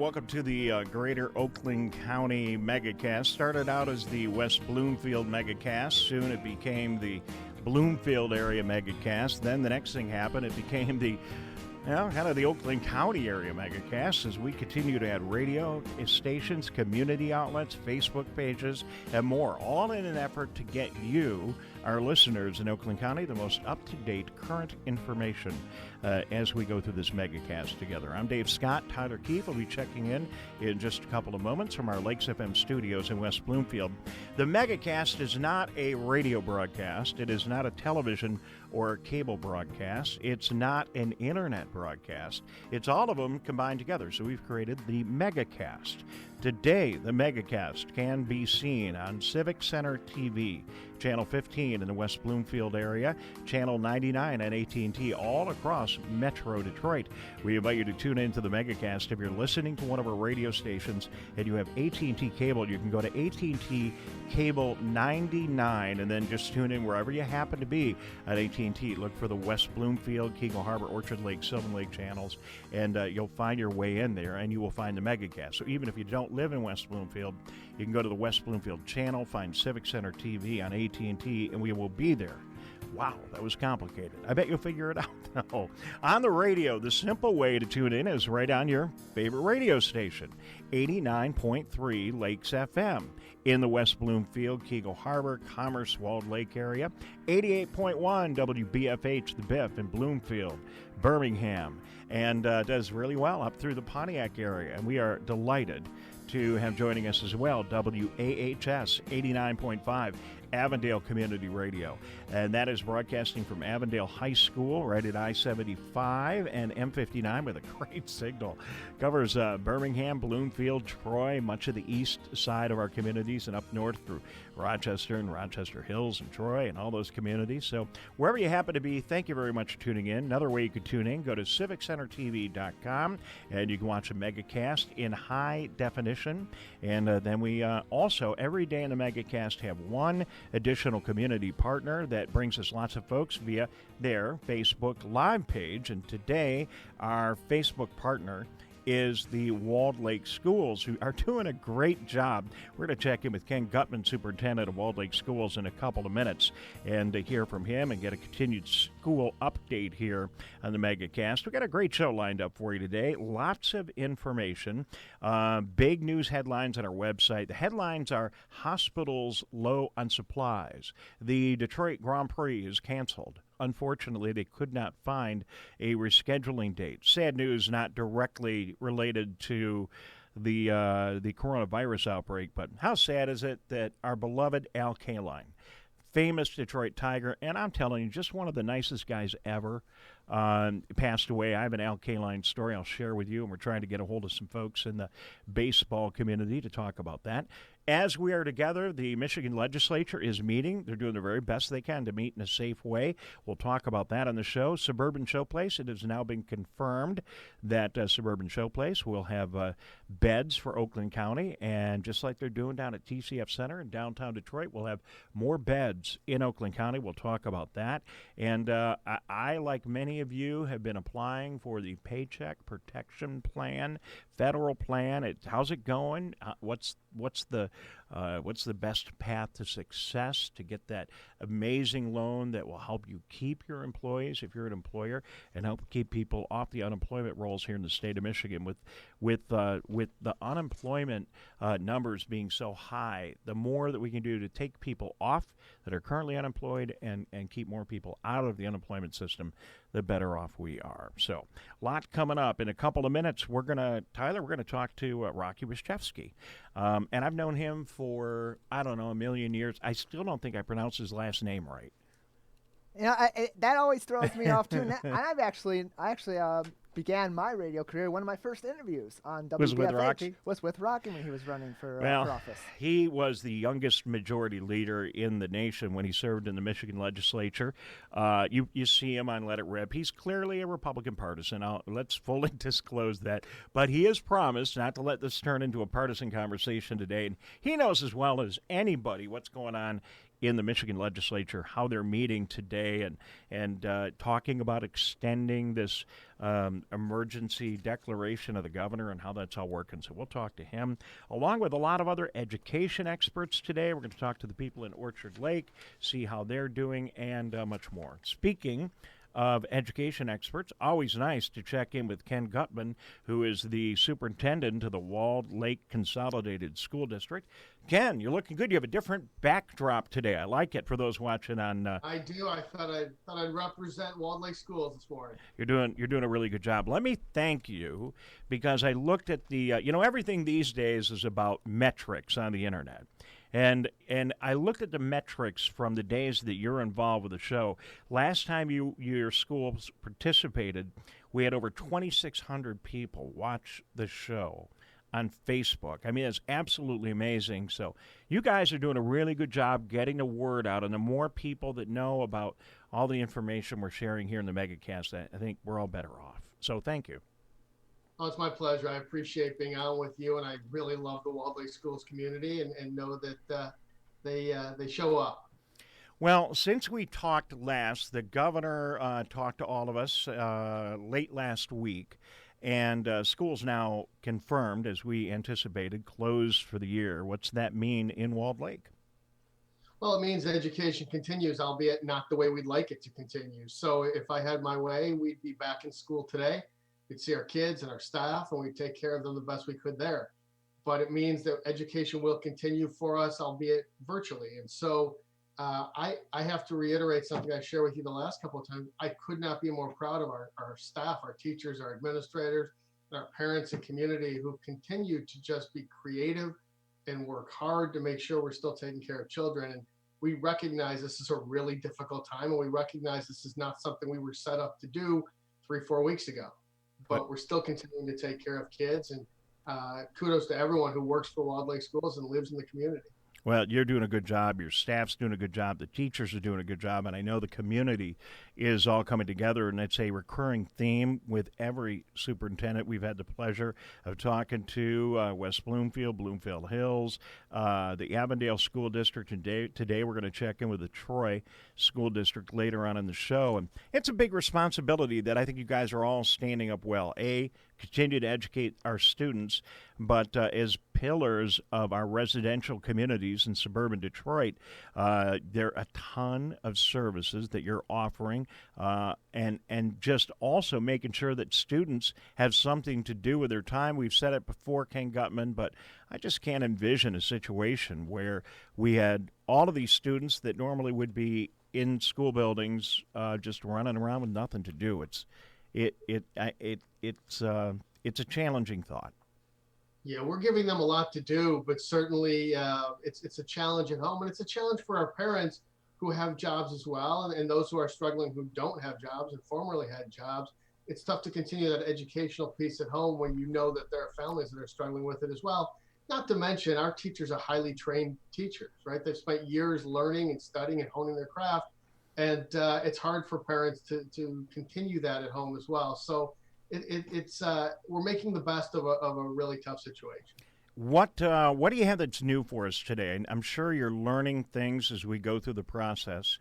Welcome to the Greater Oakland County Megacast. Started out as the West Bloomfield Megacast. Soon it became the Bloomfield area Megacast. Then the next thing happened, it became the kind of the Oakland County area Megacast as we continue to add radio stations, community outlets, Facebook pages, and more, all in an effort to get you, our listeners in Oakland County, the most up-to-date current information as we go through this Megacast together. I'm Dave Scott. Tyler Keefe will be checking in just a couple of moments from our Lakes FM studios in West Bloomfield. The Megacast is not a radio broadcast. It is not a television or a cable broadcast. It's not an internet broadcast. It's all of them combined together. So we've created the Megacast. Today, the Megacast can be seen on Civic Center TV, Channel 15 in the West Bloomfield area, Channel 99 at AT&T, all across Metro Detroit. We invite you to tune into the Megacast. If you're listening to one of our radio stations and you have AT&T cable, you can go to AT&T Cable 99 and then just tune in wherever you happen to be at AT&T. Look for the West Bloomfield, Keagle Harbor, Orchard Lake, Sylvan Lake channels, and you'll find your way in there, and you will find the Megacast. So even if you don't live in West Bloomfield, you can go to the West Bloomfield channel, find Civic Center TV on AT&T, and we will be there. Wow, that was complicated. I bet you'll figure it out, though. On the radio, the simple way to tune in is right on your favorite radio station, 89.3 Lakes FM. In the West Bloomfield, Keagle Harbor, Commerce, Walled Lake area, 88.1 WBFH, The Biff in Bloomfield, Birmingham, and does really well up through the Pontiac area. And we are delighted to have joining us as well, WAHS 89.5, Avondale Community Radio. And that is broadcasting from Avondale High School right at I-75 and M59 with a great signal. Covers Birmingham, Bloomfield, Troy, much of the east side of our communities, and up north through Rochester and Rochester Hills and Troy and all those communities. So wherever you happen to be, thank you very much for tuning in. Another way you could tune in, go to civiccentertv.com, and you can watch a Megacast in high definition. And then we also, every day in the Megacast, have one additional community partner that brings us lots of folks via their Facebook Live page. And today, our Facebook partner is the Walled Lake Schools, who are doing a great job. We're going to check in with Ken Gutman, Superintendent of Walled Lake Schools, in a couple of minutes and to hear from him and get a continued school update here on the Megacast. We've got a great show lined up for you today. Lots of information. Big news headlines on our website. The headlines are hospitals low on supplies. The Detroit Grand Prix is canceled. Unfortunately, they could not find a rescheduling date. Sad news, not directly related to the coronavirus outbreak, but how sad is it that our beloved Al Kaline, famous Detroit Tiger, and I'm telling you, just one of the nicest guys ever, passed away. I have an Al Kaline story I'll share with you, and we're trying to get a hold of some folks in the baseball community to talk about that. As we are together, the Michigan legislature is meeting. They're doing the very best they can to meet in a safe way. We'll talk about that on the show. Suburban Showplace, it has now been confirmed that Suburban Showplace will have beds for Oakland County. And just like they're doing down at TCF Center in downtown Detroit, we'll have more beds in Oakland County. We'll talk about that. And I, like many of you, have been applying for the Paycheck Protection Plan, federal plan. How's it going? What's the best path to success to get that amazing loan that will help you keep your employees if you're an employer and help keep people off the unemployment rolls here in the state of Michigan? With the unemployment numbers being so high, the more that we can do to take people off that are currently unemployed and keep more people out of the unemployment system, the better off we are. So, a lot coming up. In a couple of minutes, we're going to talk to Rocky Raczkowski. And I've known him for, I don't know, a million years. I still don't think I pronounced his last name right. You know, that always throws me off, too. And I actually began my radio career. One of my first interviews on WBFH was with Rocky when he was running for office. He was the youngest majority leader in the nation when he served in the Michigan legislature. You see him on Let It Rip. He's clearly a Republican partisan. Let's fully disclose that. But he has promised not to let this turn into a partisan conversation today. And he knows as well as anybody what's going on in the Michigan legislature, how they're meeting today and talking about extending this emergency declaration of the governor and how that's all working. So we'll talk to him, along with a lot of other education experts today. We're going to talk to the people in Orchard Lake, see how they're doing, and much more. Speaking of education experts, always nice to check in with Ken Gutman, who is the superintendent of the Walled Lake Consolidated School District. Ken, you're looking good. You have a different backdrop today. I like it for those watching on. I do. I thought I'd represent Walled Lake Schools this morning. You're doing a really good job. Let me thank you, because I looked at the everything these days is about metrics on the internet. And I looked at the metrics from the days that you're involved with the show. Last time your schools participated, we had over 2,600 people watch the show on Facebook. I mean, it's absolutely amazing. So you guys are doing a really good job getting the word out, and the more people that know about all the information we're sharing here in the Megacast, I think we're all better off. So thank you. Oh, it's my pleasure. I appreciate being on with you, and I really love the Walled Lake Schools community and know that they show up. Well, since we talked last, the governor talked to all of us late last week, and schools now confirmed, as we anticipated, closed for the year. What's that mean in Walled Lake? Well, it means education continues, albeit not the way we'd like it to continue. So if I had my way, we'd be back in school today. We'd see our kids and our staff, and we'd take care of them the best we could there. But it means that education will continue for us, albeit virtually. And so I have to reiterate something I shared with you the last couple of times. I could not be more proud of our staff, our teachers, our administrators, and our parents and community who've continued to just be creative and work hard to make sure we're still taking care of children. And we recognize this is a really difficult time, and we recognize this is not something we were set up to do 3-4 weeks ago. But we're still continuing to take care of kids, and kudos to everyone who works for Walled Lake Schools and lives in the community. Well, you're doing a good job. Your staff's doing a good job. The teachers are doing a good job. And I know the community is all coming together. And it's a recurring theme with every superintendent we've had the pleasure of talking to, West Bloomfield, Bloomfield Hills, the Avondale School District. And today we're going to check in with the Troy School District later on in the show. And it's a big responsibility that I think you guys are all standing up well. Continue to educate our students, but as pillars of our residential communities in suburban Detroit, there are a ton of services that you're offering, and just also making sure that students have something to do with their time. We've said it before, Ken Gutman, but I just can't envision a situation where we had all of these students that normally would be in school buildings just running around with nothing to do. It's a challenging thought. Yeah, we're giving them a lot to do, but certainly it's a challenge at home, and it's a challenge for our parents who have jobs as well, and those who are struggling who don't have jobs and formerly had jobs. It's tough to continue that educational piece at home when you know that there are families that are struggling with it as well. Not to mention, our teachers are highly trained teachers, right? They've spent years learning and studying and honing their craft, and it's hard for parents to continue that at home as well. So it's we're making the best of a really tough situation. What do you have that's new for us today? I'm sure you're learning things as we go through the process.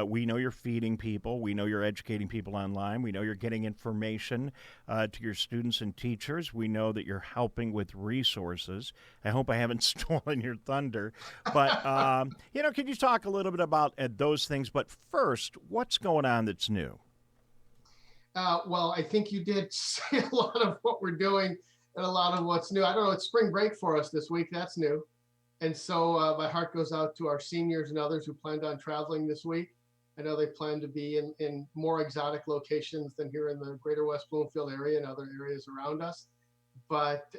We know you're feeding people. We know you're educating people online. We know you're getting information to your students and teachers. We know that you're helping with resources. I hope I haven't stolen your thunder. But, can you talk a little bit about those things? But first, what's going on that's new? Well, I think you did say a lot of what we're doing and a lot of what's new. I don't know, it's spring break for us this week. That's new. And so my heart goes out to our seniors and others who planned on traveling this week. I know they plan to be in more exotic locations than here in the greater West Bloomfield area and other areas around us. But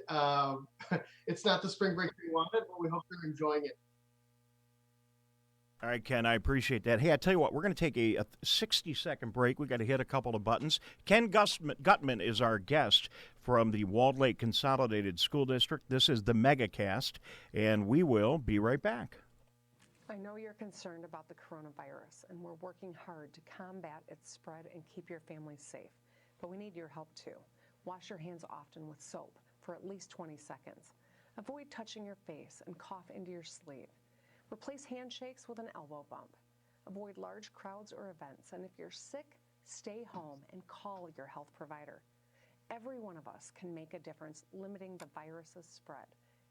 it's not the spring break we wanted, but we hope they're enjoying it. All right, Ken, I appreciate that. Hey, I tell you what, we're going to take a 60-second break. We've got to hit a couple of buttons. Ken Gutman is our guest from the Walled Lake Consolidated School District. This is the Megacast, and we will be right back. I know you're concerned about the coronavirus, and we're working hard to combat its spread and keep your family safe. But we need your help, too. Wash your hands often with soap for at least 20 seconds. Avoid touching your face and cough into your sleeve. Replace handshakes with an elbow bump. Avoid large crowds or events, and if you're sick, stay home and call your health provider. Every one of us can make a difference limiting the virus's spread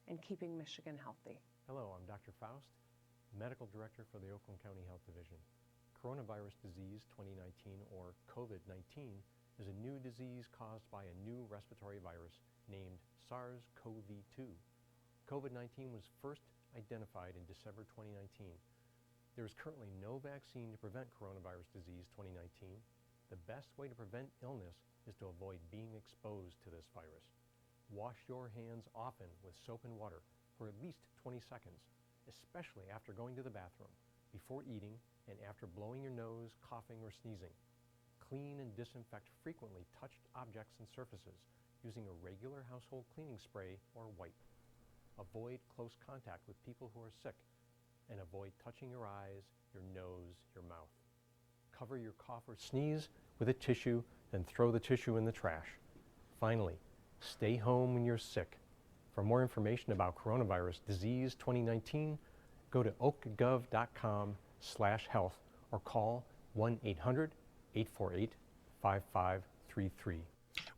and keeping Michigan healthy. Hello, I'm Dr. Faust, Medical Director for the Oakland County Health Division. Coronavirus disease 2019, or COVID-19, is a new disease caused by a new respiratory virus named SARS-CoV-2. COVID-19 was first identified in December 2019. There is currently no vaccine to prevent coronavirus disease 2019. The best way to prevent illness is to avoid being exposed to this virus. Wash your hands often with soap and water for at least 20 seconds, especially after going to the bathroom, before eating, and after blowing your nose, coughing, or sneezing. Clean and disinfect frequently touched objects and surfaces using a regular household cleaning spray or wipe. Avoid close contact with people who are sick, and avoid touching your eyes, your nose, your mouth. Cover your cough or sneeze with a tissue, then throw the tissue in the trash. Finally, stay home when you're sick. For more information about coronavirus disease 2019, go to oakgov.com/health or call 1-800-848-5533.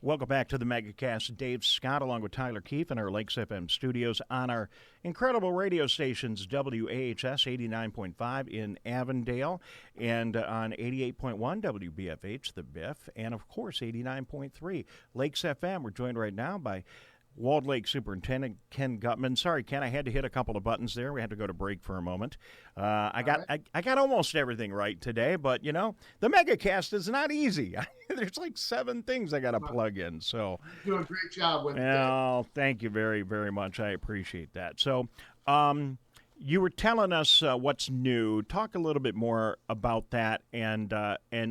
Welcome back to the Megacast. Dave Scott along with Tyler Keefe in our Lakes FM studios on our incredible radio stations, WAHS 89.5 in Avondale and on 88.1 WBFH, the Biff, and of course 89.3 Lakes FM. We're joined right now by Walled Lake Superintendent Ken Gutman. Sorry, Ken, I had to hit a couple of buttons there. We had to go to break for a moment. I got almost everything right today, but, you know, the Megacast is not easy. There's like 7 things I got to plug in. So You do a great job with it. Well, thank you very, very much. I appreciate that. So you were telling us what's new. Talk a little bit more about that and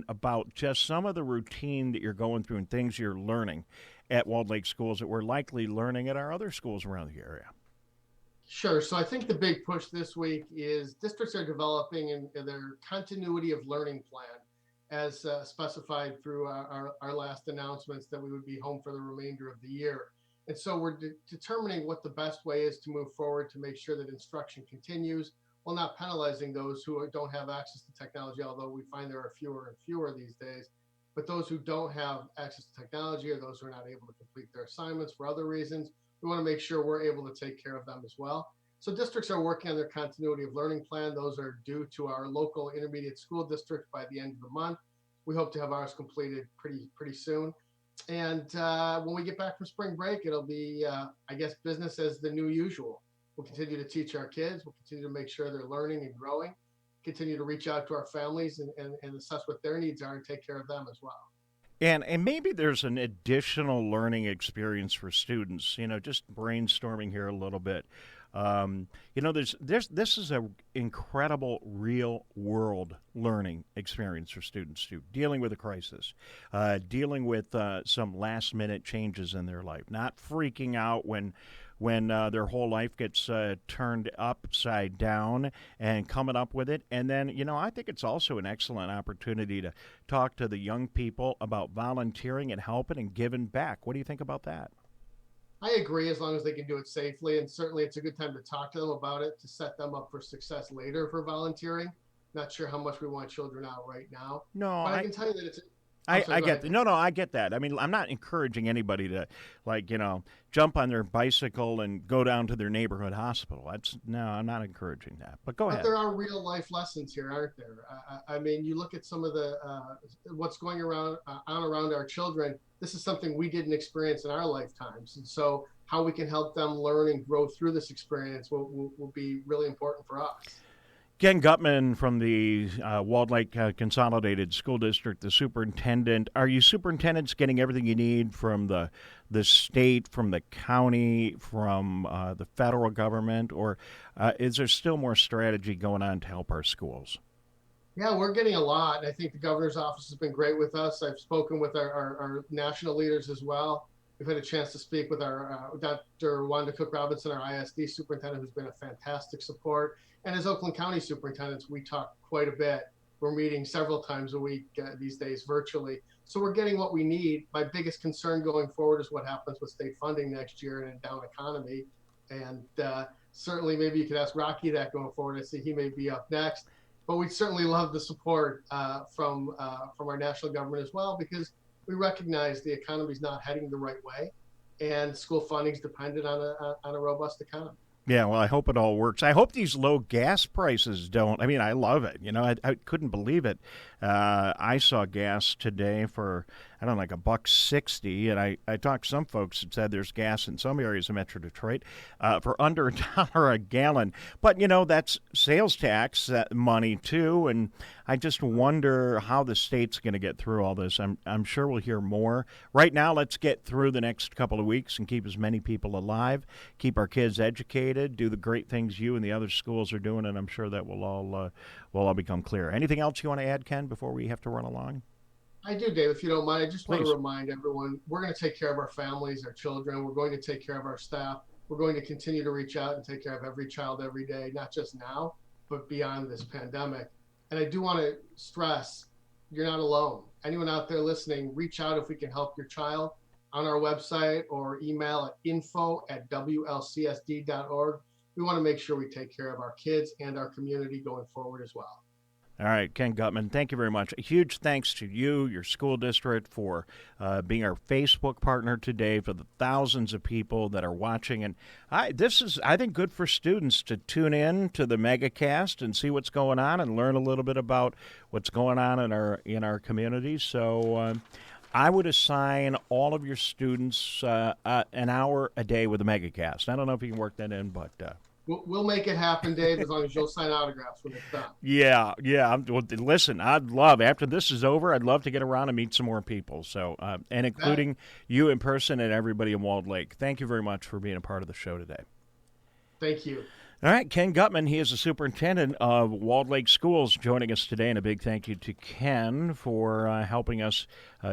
about just some of the routine that you're going through and things you're learning at Walled Lake schools that we're likely learning at our other schools around the area. Sure. So I think the big push this week is districts are developing in their continuity of learning plan as specified through our last announcements that we would be home for the remainder of the year. And so we're determining what the best way is to move forward to make sure that instruction continues while not penalizing those who don't have access to technology, although we find there are fewer and fewer these days. But those who don't have access to technology or those who are not able to complete their assignments for other reasons, we want to make sure we're able to take care of them as well. So districts are working on their continuity of learning plan. Those are due to our local intermediate school district by the end of the month. We hope to have ours completed pretty soon. And when we get back from spring break, it'll be, I guess, business as the new usual. We'll continue to teach our kids. We'll continue to make sure they're learning and growing. Continue to reach out to our families and assess what their needs are and take care of them as well. And maybe there's an additional learning experience for students, you know, just brainstorming here a little bit. You know, this is an incredible real world learning experience for students too, dealing with a crisis, dealing with some last minute changes in their life, not freaking out when their whole life gets turned upside down and coming up with it. And then, you know, I think it's also an excellent opportunity to talk to the young people about volunteering and helping and giving back. What do you think about that? I agree, as long as they can do it safely. And certainly it's a good time to talk to them about it, to set them up for success later for volunteering. Not sure how much we want children out right now. No, but I can tell you that it's... I get that. No, I get that. I mean, I'm not encouraging anybody to, like, you know, jump on their bicycle and go down to their neighborhood hospital. I'm not encouraging that. But go ahead. But there are real life lessons here, aren't there? I mean, you look at some of the what's going around our children. This is something we didn't experience in our lifetimes, and so how we can help them learn and grow through this experience will be really important for us. Ken Gutman from the Walled Lake Consolidated School District, the superintendent. Are you superintendents getting everything you need from the state, from the county, from the federal government, or is there still more strategy going on to help our schools? Yeah, we're getting a lot. I think the governor's office has been great with us. I've spoken with our national leaders as well. We've had a chance to speak with our Dr. Wanda Cook-Robinson, our ISD superintendent, who's been a fantastic support. And as Oakland County superintendents, we talk quite a bit. We're meeting several times a week these days virtually. So we're getting what we need. My biggest concern going forward is what happens with state funding next year in a down economy. And certainly maybe you could ask Rocky that going forward. I see he may be up next. But we'd certainly love the support from our national government as well, because we recognize the economy's not heading the right way, and school funding is dependent on a robust economy. Yeah, well, I hope it all works. I hope these low gas prices don't. I mean, I love it. You know, I couldn't believe it. I saw gas today for, I don't know, like $1.60, and I talked to some folks that said there's gas in some areas of Metro Detroit for under $1 a gallon. But, you know, that's sales tax money, too, and I just wonder how the state's going to get through all this. I'm sure we'll hear more. Right now, let's get through the next couple of weeks and keep as many people alive, keep our kids educated, do the great things you and the other schools are doing, and I'm sure that will all become clear. Anything else you want to add, Ken, before we have to run along? I do, Dave, if you don't mind. I just want Please. to remind everyone, we're going to take care of our families, our children. We're going to take care of our staff. We're going to continue to reach out and take care of every child every day, not just now, but beyond this pandemic. And I do want to stress, you're not alone. Anyone out there listening, reach out if we can help your child on our website or email at info@wlcsd.org. We want to make sure we take care of our kids and our community going forward as well. All right, Ken Gutman, thank you very much. A huge thanks to you, your school district, for being our Facebook partner today, for the thousands of people that are watching. And this is, I think, good for students to tune in to the Megacast and see what's going on and learn a little bit about what's going on in our community. So I would assign all of your students an hour a day with the Megacast. I don't know if you can work that in, but... We'll make it happen, Dave, as long as you'll sign autographs when it's done. Yeah. Well, listen, I'd love, after this is over, I'd love to get around and meet some more people. So, and including you in person and everybody in Walled Lake. Thank you very much for being a part of the show today. Thank you. All right, Ken Gutman, he is the superintendent of Walled Lake Schools, joining us today, and a big thank you to Ken for helping us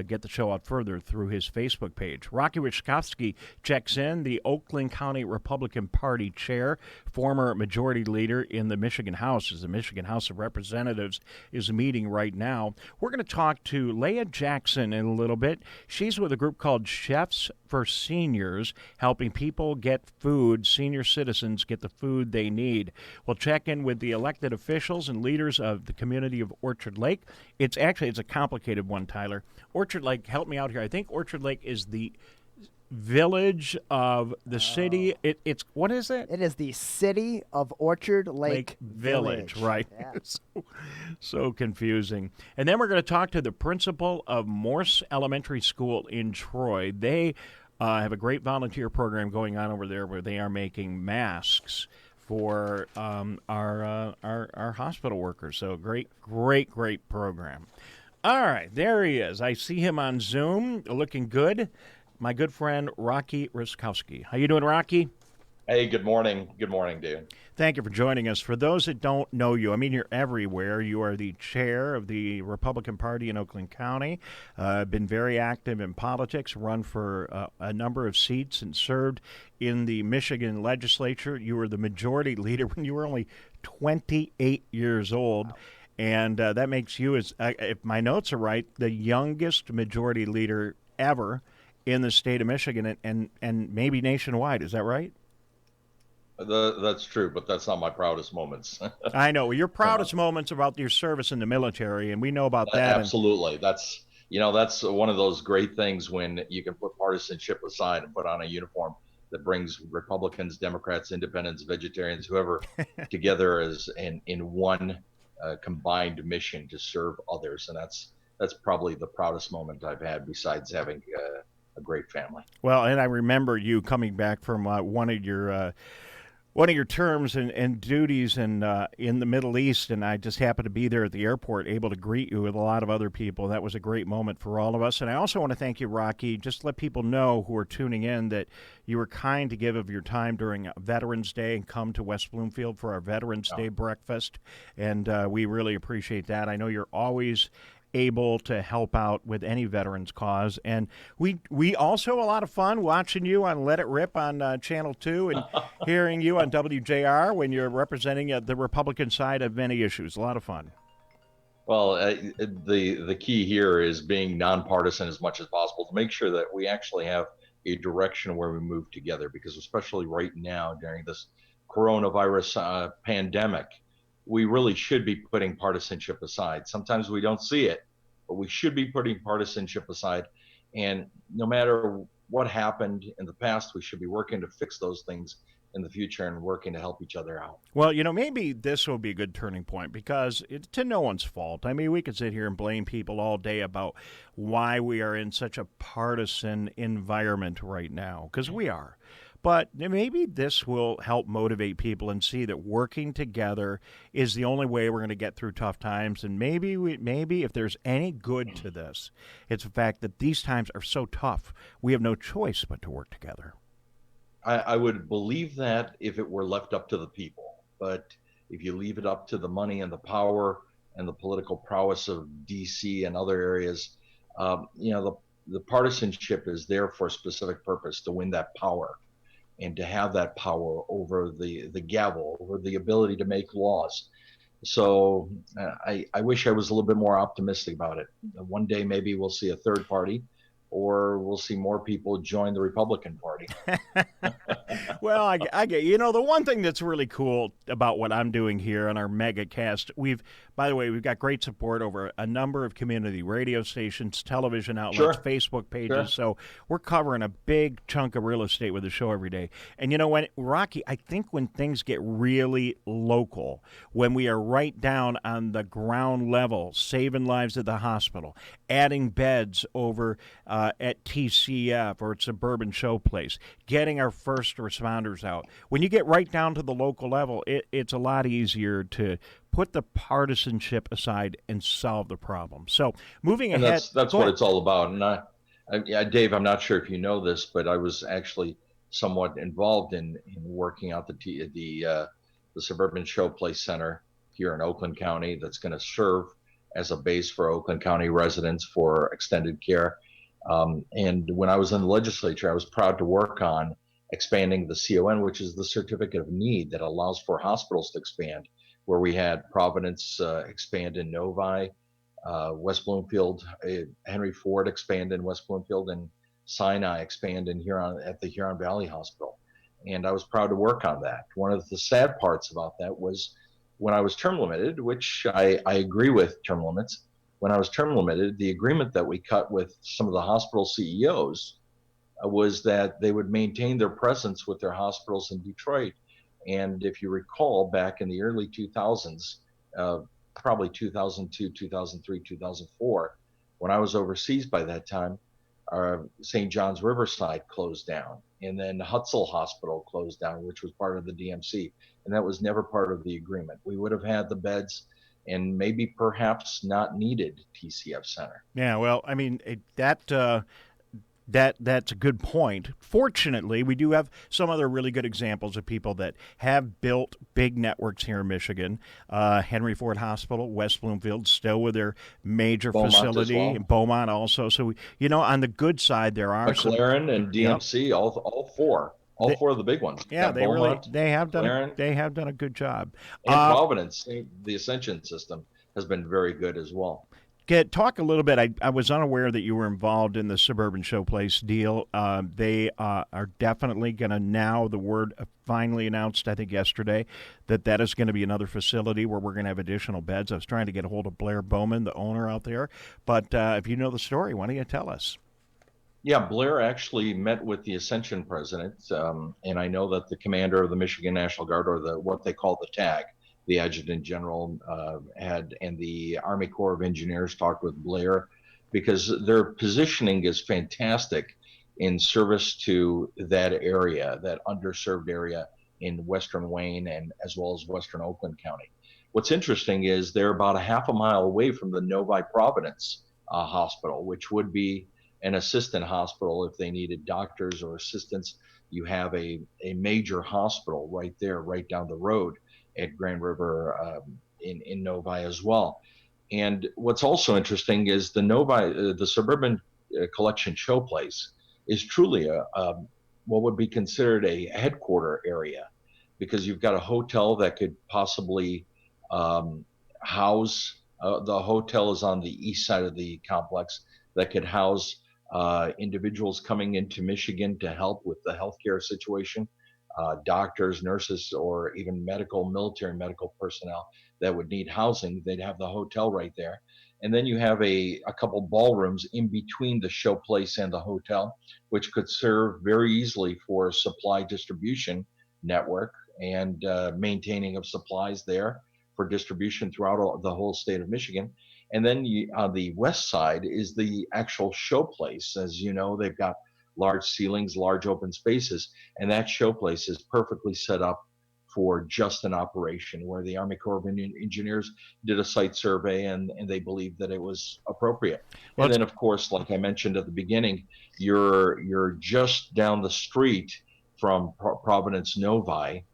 get the show out further through his Facebook page. Rocky Raczkowski checks in, the Oakland County Republican Party chair, former majority leader in the Michigan House, as the Michigan House of Representatives is meeting right now. We're going to talk to Leah Jackson in a little bit. She's with a group called Chefs for Seniors, helping people get food, senior citizens get the food they need. We'll check in with the elected officials and leaders of the community of Orchard Lake. It's a complicated one, Tyler. Orchard Lake, help me out here. I think Orchard Lake is the village of the city. It's what is it? It is the city of Orchard Lake Village, right? Yeah. So confusing. And then we're going to talk to the principal of Moarse Elementary School in Troy. They have a great volunteer program going on over there where they are making masks for our hospital workers. So great program. All right, there he is. I see him on Zoom, looking good. My good friend, Rocky Raczkowski. How you doing, Rocky? Hey, good morning. Good morning, dude. Thank you for joining us. For those that don't know you, I mean, you're everywhere. You are the chair of the Republican Party in Oakland County, been very active in politics, run for a number of seats, and served in the Michigan legislature. You were the majority leader when you were only 28 years old. Wow. And that makes you, if my notes are right, the youngest majority leader ever in the state of Michigan and maybe nationwide. Is that right? That's true, but that's not my proudest moments. I know. Your proudest moments about your service in the military, and we know about that. Absolutely. That's one of those great things when you can put partisanship aside and put on a uniform that brings Republicans, Democrats, Independents, Vegetarians, whoever together as in one combined mission to serve others. And that's probably the proudest moment I've had, besides having a great family. Well, and I remember you coming back from one of your terms and duties in the Middle East, and I just happened to be there at the airport, able to greet you with a lot of other people. That was a great moment for all of us. And I also want to thank you, Rocky. Just let people know who are tuning in that you were kind to give of your time during Veterans Day and come to West Bloomfield for our Veterans Day breakfast, and we really appreciate that. I know you're always able to help out with any veterans cause. And we also a lot of fun watching you on Let It Rip on Channel 2 and hearing you on WJR when you're representing the Republican side of many issues. A lot of fun. Well, the key here is being nonpartisan as much as possible to make sure that we actually have a direction where we move together, because especially right now during this coronavirus pandemic, we really should be putting partisanship aside. Sometimes we don't see it, but we should be putting partisanship aside. And no matter what happened in the past, we should be working to fix those things in the future and working to help each other out. Well, maybe this will be a good turning point, because it's to no one's fault. I mean, we could sit here and blame people all day about why we are in such a partisan environment right now, because we are. But maybe this will help motivate people and see that working together is the only way we're going to get through tough times. And maybe if there's any good to this, it's the fact that these times are so tough, we have no choice but to work together. I would believe that if it were left up to the people. But if you leave it up to the money and the power and the political prowess of D.C. and other areas, the partisanship is there for a specific purpose, to win that power and to have that power over the gavel, over the ability to make laws. So I wish I was a little bit more optimistic about it. One day maybe we'll see a third party, or we'll see more people join the Republican Party. Well, I get, the one thing that's really cool about what I'm doing here on our Megacast, by the way, we've got great support over a number of community radio stations, television outlets, Facebook pages. So we're covering a big chunk of real estate with the show every day. And Rocky, I think when things get really local, when we are right down on the ground level, saving lives at the hospital, adding beds over at TCF or at Suburban Showplace, getting our first responders out. When you get right down to the local level, it's a lot easier to put the partisanship aside and solve the problem. So moving ahead. That's what it's all about. And Dave, I'm not sure if you know this, but I was actually somewhat involved in working out the Suburban Showplace Center here in Oakland County that's going to serve as a base for Oakland County residents for extended care. And when I was in the legislature, I was proud to work on expanding the CON, which is the certificate of need that allows for hospitals to expand, where we had Providence expand in Novi, West Bloomfield, Henry Ford expand in West Bloomfield, and Sinai expand in at the Huron Valley Hospital. And I was proud to work on that. One of the sad parts about that was when I was term limited, which I agree with term limits. When I was term limited, the agreement that we cut with some of the hospital CEOs was that they would maintain their presence with their hospitals in Detroit. And if you recall, back in the early 2000s, probably 2002, 2003, 2004, when I was overseas by that time, St. John's Riverside closed down, and then Hutzel Hospital closed down, which was part of the DMC, and that was never part of the agreement. We would have had the beds and maybe perhaps not needed TCF Center. Yeah, well, I mean, that's a good point. Fortunately, we do have some other really good examples of people that have built big networks here in Michigan. Henry Ford Hospital, West Bloomfield, still with their major Beaumont facility, as well. Beaumont also. So, on the good side, there are McLaren and DMC, all four. All four of the big ones. Yeah, Beaumont, they have done a good job. And Providence, the Ascension system has been very good as well. Talk a little bit. I was unaware that you were involved in the Suburban Showplace deal. They are definitely going to now, the word finally announced, I think yesterday, that is going to be another facility where we're going to have additional beds. I was trying to get a hold of Blair Bowman, the owner out there. But if you know the story, why don't you tell us? Yeah, Blair actually met with the Ascension president, and I know that the commander of the Michigan National Guard, or what they call the TAG, the Adjutant General, and the Army Corps of Engineers talked with Blair, because their positioning is fantastic in service to that area, that underserved area in Western Wayne and as well as Western Oakland County. What's interesting is they're about a half a mile away from the Novi Providence Hospital, which would be an assistant hospital if they needed doctors or assistants. You have a major hospital right there, right down the road at Grand River in Novi as well. And what's also interesting is the Suburban Collection Showplace is truly what would be considered a headquarter area, because you've got a hotel that could possibly house, the hotel is on the east side of the complex, that could house individuals coming into Michigan to help with the healthcare situation, doctors, nurses, or even military medical personnel that would need housing. They'd have the hotel right there. And then you have a couple ballrooms in between the showplace and the hotel, which could serve very easily for a supply distribution network and maintaining of supplies there for distribution throughout the whole state of Michigan. And then on the west side is the actual showplace. As you know, they've got large ceilings, large open spaces, and that showplace is perfectly set up for just an operation where the Army Corps of Engineers did a site survey and they believed that it was appropriate. Well, and then, of course, like I mentioned at the beginning, you're just down the street from Providence Novi,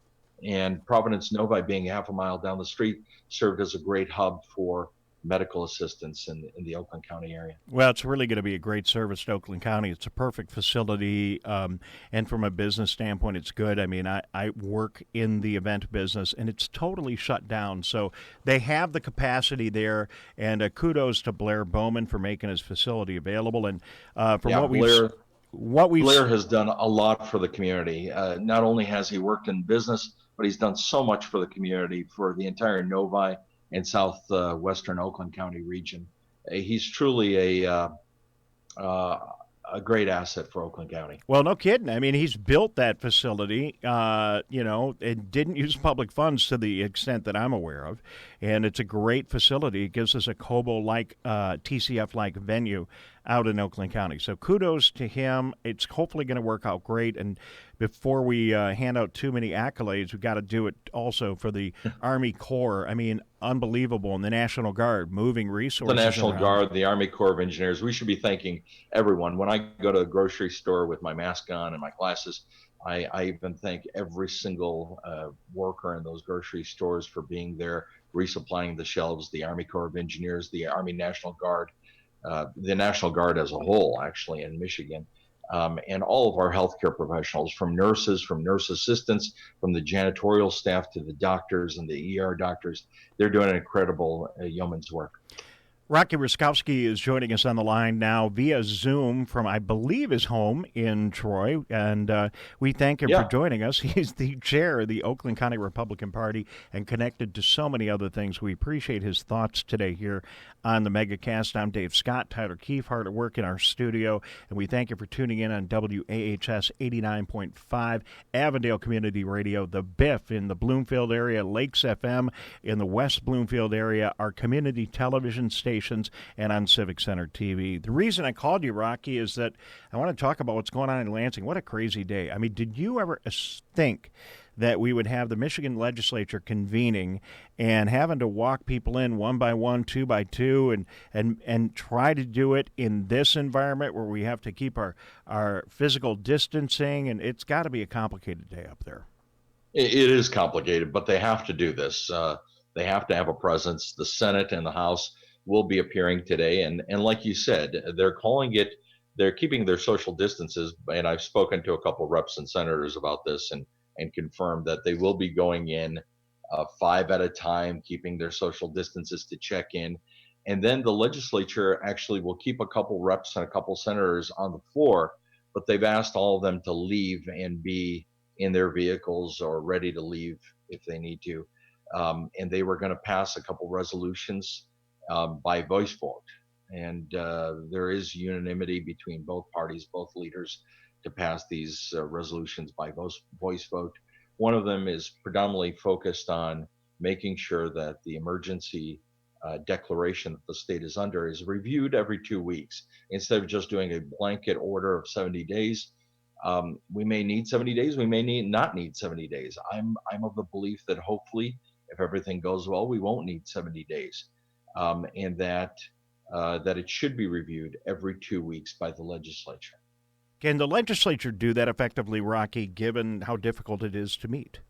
and Providence Novi, being half a mile down the street, served as a great hub for medical assistance in the Oakland County area. Well, it's really going to be a great service to Oakland County. It's a perfect facility, and from a business standpoint, it's good. I mean, I work in the event business, and it's totally shut down. So they have the capacity there, and kudos to Blair Bowman for making his facility available. And Blair has done a lot for the community. Not only has he worked in business, but he's done so much for the community, for the entire Novi and southwestern Oakland County region. He's truly a great asset for Oakland County. Well, no kidding. I mean, he's built that facility, and didn't use public funds to the extent that I'm aware of. And it's a great facility. It gives us a COBO-like, TCF-like venue out in Oakland County. So kudos to him. It's hopefully going to work out great. And before we hand out too many accolades, we've got to do it also for the Army Corps. I mean, unbelievable. And the National Guard, moving resources. The National around. Guard, the Army Corps of Engineers. We should be thanking everyone. When I go to the grocery store with my mask on and my glasses, I even thank every single worker in those grocery stores for being there, resupplying the shelves, the Army Corps of Engineers, the Army National Guard, the National Guard as a whole, actually, in Michigan, and all of our healthcare professionals, from nurse assistants, from the janitorial staff to the doctors and the ER doctors. They're doing an incredible yeoman's work. Rocky Raczkowski is joining us on the line now via Zoom from, I believe, his home in Troy, and we thank him for joining us. He's the chair of the Oakland County Republican Party and connected to so many other things. We appreciate his thoughts today here on the Megacast. I'm Dave Scott. Tyler Keefe, hard at work in our studio, and we thank you for tuning in on WAHS 89.5, Avondale Community Radio, the Biff in the Bloomfield area, Lakes FM in the West Bloomfield area, our community television stations, and on Civic Center TV. The reason I called you, Rocky, is that I want to talk about what's going on in Lansing. What a crazy day. I mean, did you ever think that we would have the Michigan legislature convening and having to walk people in one by one, two by two, and try to do it in this environment where we have to keep our physical distancing? And it's got to be a complicated day up there. It is complicated, but they have to do this. They have to have a presence. The Senate and the House will be appearing today. And like you said, they're keeping their social distances. And I've spoken to a couple of reps and senators about this and confirmed that they will be going in 5 at a time, keeping their social distances to check in. And then the legislature actually will keep a couple reps and a couple senators on the floor, but they've asked all of them to leave and be in their vehicles or ready to leave if they need to. And they were going to pass a couple resolutions by voice vote. And there is unanimity between both parties, both leaders, to pass these resolutions by voice vote. One of them is predominantly focused on making sure that the emergency declaration that the state is under is reviewed every 2 weeks. Instead of just doing a blanket order of 70 days, we may need 70 days, we may not need 70 days. I'm of the belief that hopefully, if everything goes well, we won't need 70 days. And that it should be reviewed every 2 weeks by the legislature. Can the legislature do that effectively, Rocky, given how difficult it is to meet?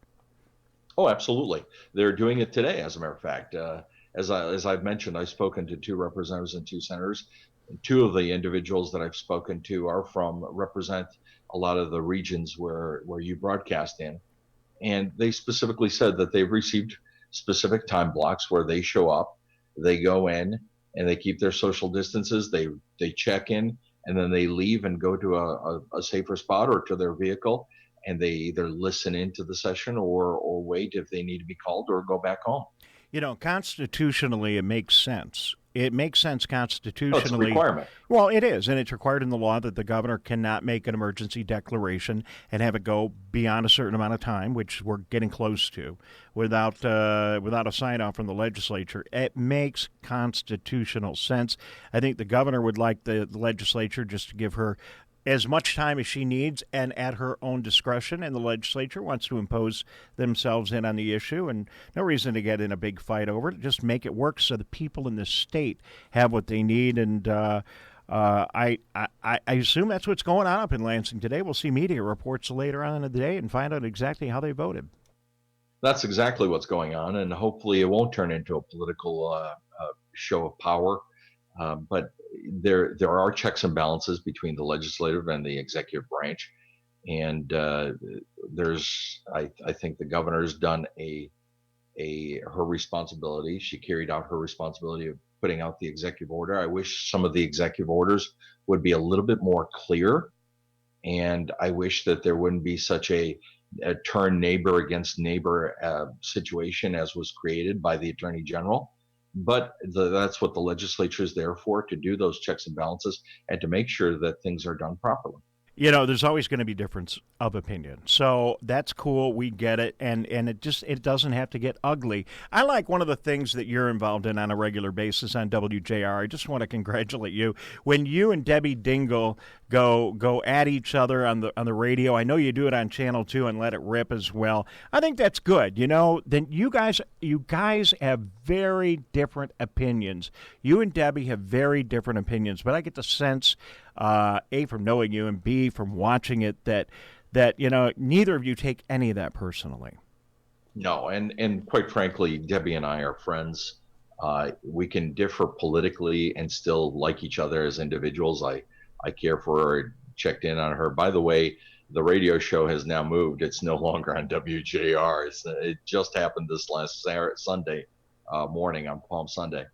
Oh, absolutely. They're doing it today, as a matter of fact. As I've mentioned, I've spoken to 2 representatives and 2 senators. 2 of the individuals that I've spoken to represent a lot of the regions where you broadcast in. And they specifically said that they've received specific time blocks where they show up, they go in, and they keep their social distances. They check in, and then they leave and go to a safer spot or to their vehicle, and they either listen into the session or wait if they need to be called or go back home. You know, constitutionally, it makes sense. It makes sense constitutionally. Oh, it's a requirement. Well, it is, and it's required in the law that the governor cannot make an emergency declaration and have it go beyond a certain amount of time, which we're getting close to, without a sign-off from the legislature. It makes constitutional sense. I think the governor would like the legislature just to give her as much time as she needs and at her own discretion, and the legislature wants to impose themselves in on the issue, and no reason to get in a big fight over it. Just make it work so the people in the state have what they need, and I assume that's what's going on up in Lansing today. We'll see media reports later on in the day and find out exactly how they voted. That's exactly what's going on, and hopefully it won't turn into a political show of power, but there are checks and balances between the legislative and the executive branch, and I think the governor's done her responsibility. She carried out her responsibility of putting out the executive order. I wish some of the executive orders would be a little bit more clear, and I wish that there wouldn't be such a turn neighbor against neighbor situation as was created by the Attorney General. But that's what the legislature is there for, to do those checks and balances and to make sure that things are done properly. You know, there's always going to be difference of opinion. So that's cool. We get it. And it doesn't have to get ugly. I like one of the things that you're involved in on a regular basis on WJR. I just want to congratulate you. When you and Debbie Dingle go at each other on the radio, I know you do it on Channel 2 and Let It Rip as well. I think that's good. You know, then you guys have very different opinions. You and Debbie have very different opinions, but I get the sense, A, from knowing you, and B, from watching it, that you know, neither of you take any of that personally. No, and quite frankly, Debbie and I are friends. We can differ politically and still like each other as individuals. I care for her, checked in on her. By the way, the radio show has now moved. It's no longer on WJR. It just happened this last Sunday morning, on Palm Sunday.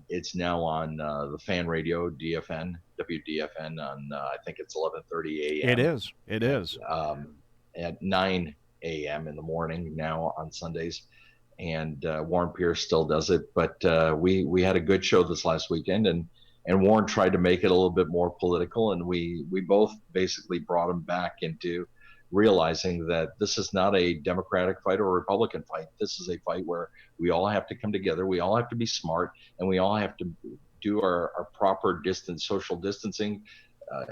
It's now on the fan radio, DFN, WDFN, on I think it's 11:30 a.m. It is. At 9 a.m. in the morning now on Sundays, and Warren Pierce still does it. But we had a good show this last weekend, and Warren tried to make it a little bit more political, and we both basically brought him back into realizing that this is not a Democratic fight or a Republican fight. This is a fight where we all have to come together. We all have to be smart, and we all have to do our proper social distancing,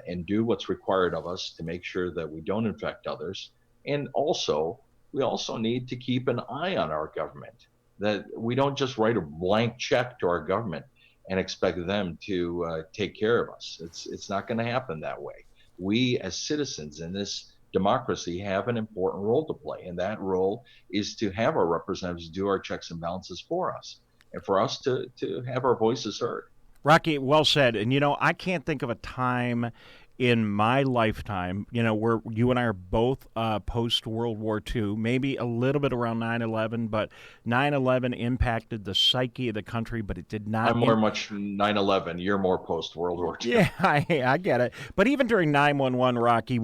and do what's required of us to make sure that we don't infect others. And we also need to keep an eye on our government, that we don't just write a blank check to our government and expect them to take care of us. It's not going to happen that way. We as citizens in this democracy have an important role to play, and that role is to have our representatives do our checks and balances for us, and for us to have our voices heard. Rocky, well said. And, you know, I can't think of a time in my lifetime, you know, where you and I are both post-World War II, maybe a little bit around 9/11, but 9/11 impacted the psyche of the country, but it did not. I'm more much 9/11. You're more post-World War II. Yeah, I get it. But even during 9/11, Rocky,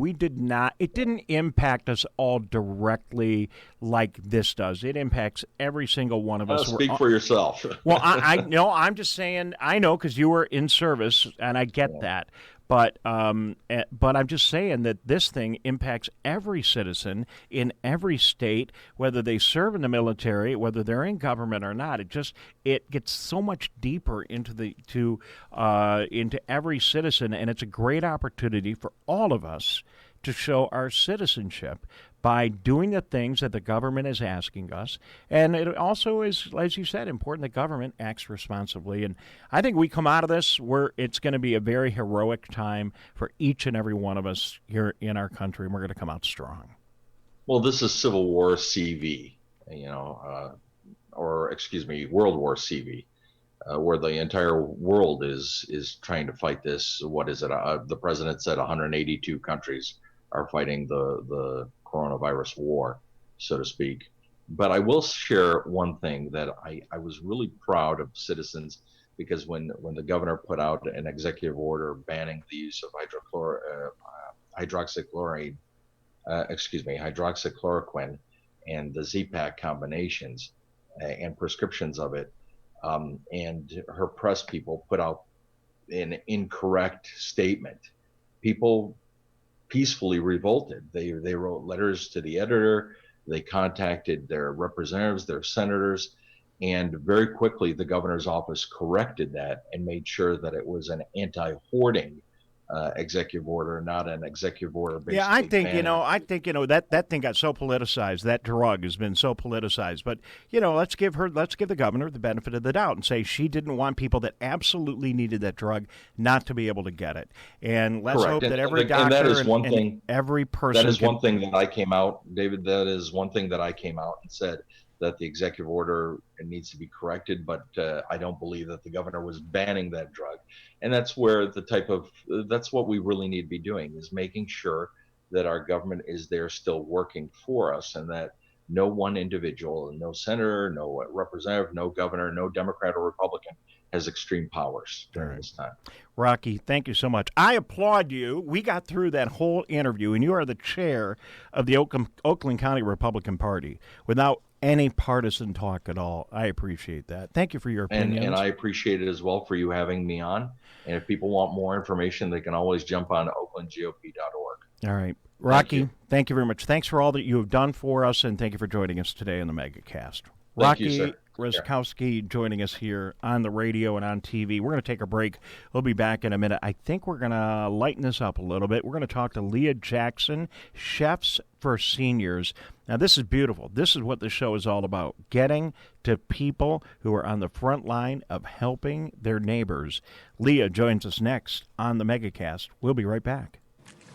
it didn't impact us all directly like this does. It impacts every single one of us. Speak for yourself. Well, I'm just saying, I know, because you were in service, and I get that. But I'm just saying that this thing impacts every citizen in every state, whether they serve in the military, whether they're in government or not. It gets so much deeper into every citizen, and it's a great opportunity for all of us to show our citizenship by doing the things that the government is asking us. And it also is, as you said, important that government acts responsibly. And I think we come out of this where it's going to be a very heroic time for each and every one of us here in our country, and we're going to come out strong. Well, this is Civil War CV, World War CV, where the entire world is trying to fight this. What is it? The president said 182 countries are fighting the coronavirus war, so to speak. But I will share one thing that I was really proud of citizens because when the governor put out an executive order banning the use of hydroxychloroquine and the Z-Pak combinations and prescriptions of it, and her press people put out an incorrect statement. People peacefully revolted. They wrote letters to the editor. They contacted their representatives, their senators, and very quickly the governor's office corrected that and made sure that it was an anti-hoarding executive order, not an executive order. Yeah, I think that thing got so politicized. That drug has been so politicized. But let's give the governor the benefit of the doubt and say she didn't want people that absolutely needed that drug not to be able to get it. And let's hope that every doctor and every person. That is one thing that I came out, David. That is one thing that I came out and said, that the executive order needs to be corrected, but I don't believe that the governor was banning that drug. And that's where that's what we really need to be doing, is making sure that our government is there still working for us, and that no one individual, no senator, no representative, no governor, no Democrat or Republican has extreme powers during this time. Rocky, thank you so much. I applaud you. We got through that whole interview, and you are the chair of the Oakland County Republican Party without any partisan talk at all. I appreciate that. Thank you for your opinions. And I appreciate it as well for you having me on. And if people want more information, they can always jump on oaklandgop.org. All right. Rocky, thank you very much. Thanks for all that you have done for us, and thank you for joining us today on the Megacast. Rocky Raczkowski joining us here on the radio and on TV. We're going to take a break. We'll be back in a minute. I think we're going to lighten this up a little bit. We're going to talk to Leah Jackson, Chefs for Seniors. Now, this is beautiful. This is what the show is all about, getting to people who are on the front line of helping their neighbors. Leah joins us next on the Megacast. We'll be right back.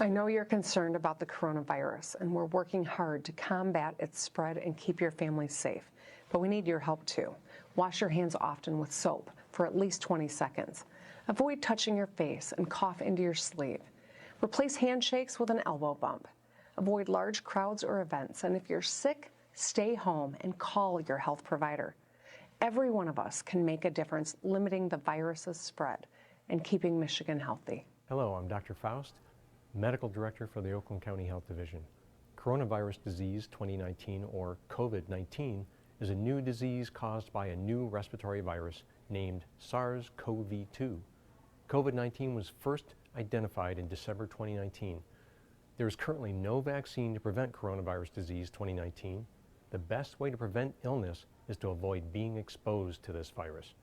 I know you're concerned about the coronavirus, and we're working hard to combat its spread and keep your family safe. But we need your help too. Wash your hands often with soap for at least 20 seconds. Avoid touching your face and cough into your sleeve. Replace handshakes with an elbow bump. Avoid large crowds or events, and if you're sick, stay home and call your health provider. Every one of us can make a difference limiting the virus's spread and keeping Michigan healthy. Hello, I'm Dr. Faust, Medical Director for the Oakland County Health Division. Coronavirus disease 2019, or COVID-19, is a new disease caused by a new respiratory virus named SARS-CoV-2. COVID-19 was first identified in December 2019. There is currently no vaccine to prevent coronavirus disease 2019. The best way to prevent illness is to avoid being exposed to this virus.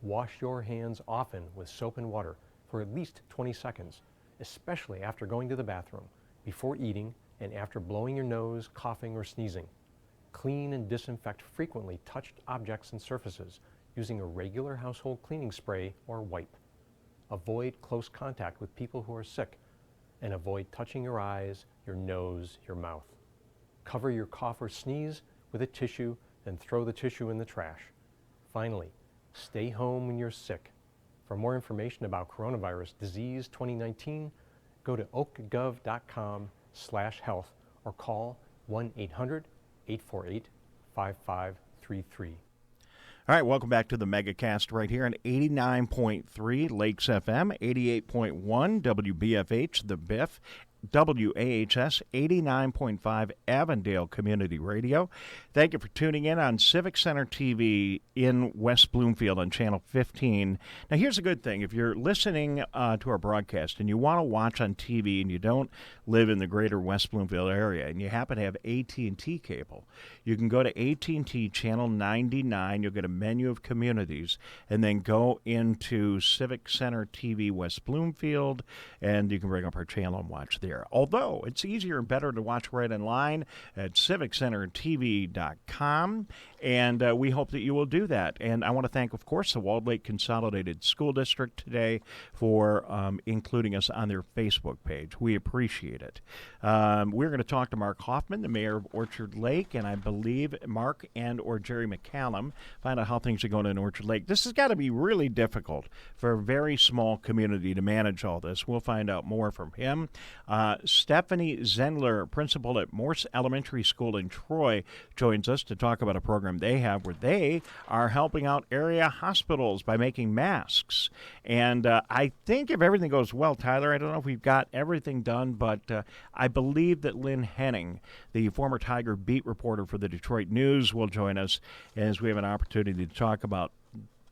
Wash your hands often with soap and water for at least 20 seconds, especially after going to the bathroom, before eating, and after blowing your nose, coughing, or sneezing. Clean and disinfect frequently touched objects and surfaces using a regular household cleaning spray or wipe. Avoid close contact with people who are sick, and avoid touching your eyes, your nose, your mouth. Cover your cough or sneeze with a tissue, then throw the tissue in the trash. Finally, stay home when you're sick. For more information about coronavirus disease 2019, go to oakgov.com/health or call 1-800-848-5533. All right, welcome back to the Megacast right here on 89.3 Lakes FM, 88.1 WBFH, The Biff, WAHS 89.5 Avondale Community Radio. Thank you for tuning in on Civic Center TV in West Bloomfield on Channel 15. Now, here's a good thing. If you're listening to our broadcast and you want to watch on TV and you don't live in the greater West Bloomfield area and you happen to have AT&T cable, you can go to AT&T Channel 99. You'll get a menu of communities and then go into Civic Center TV West Bloomfield, and you can bring up our channel and watch there. Although it's easier and better to watch right in line at civiccentertv.com, and we hope that you will do that. And I want to thank, of course, the Walled Lake Consolidated School District today for including us on their Facebook page. We appreciate it. We're going to talk to Mark Hoffman, the mayor of Orchard Lake, and I believe Mark and or Jerry McCallum, find out how things are going in Orchard Lake. This has got to be really difficult for a very small community to manage all this. We'll find out more from him. Stephanie Zendler, principal at Moarse Elementary School in Troy, joins us to talk about a program program they have where they are helping out area hospitals by making masks. And I think if everything goes well, Tyler, I don't know if we've got everything done, but I believe that Lynn Henning, the former Tiger beat reporter for the Detroit News, will join us as we have an opportunity to talk about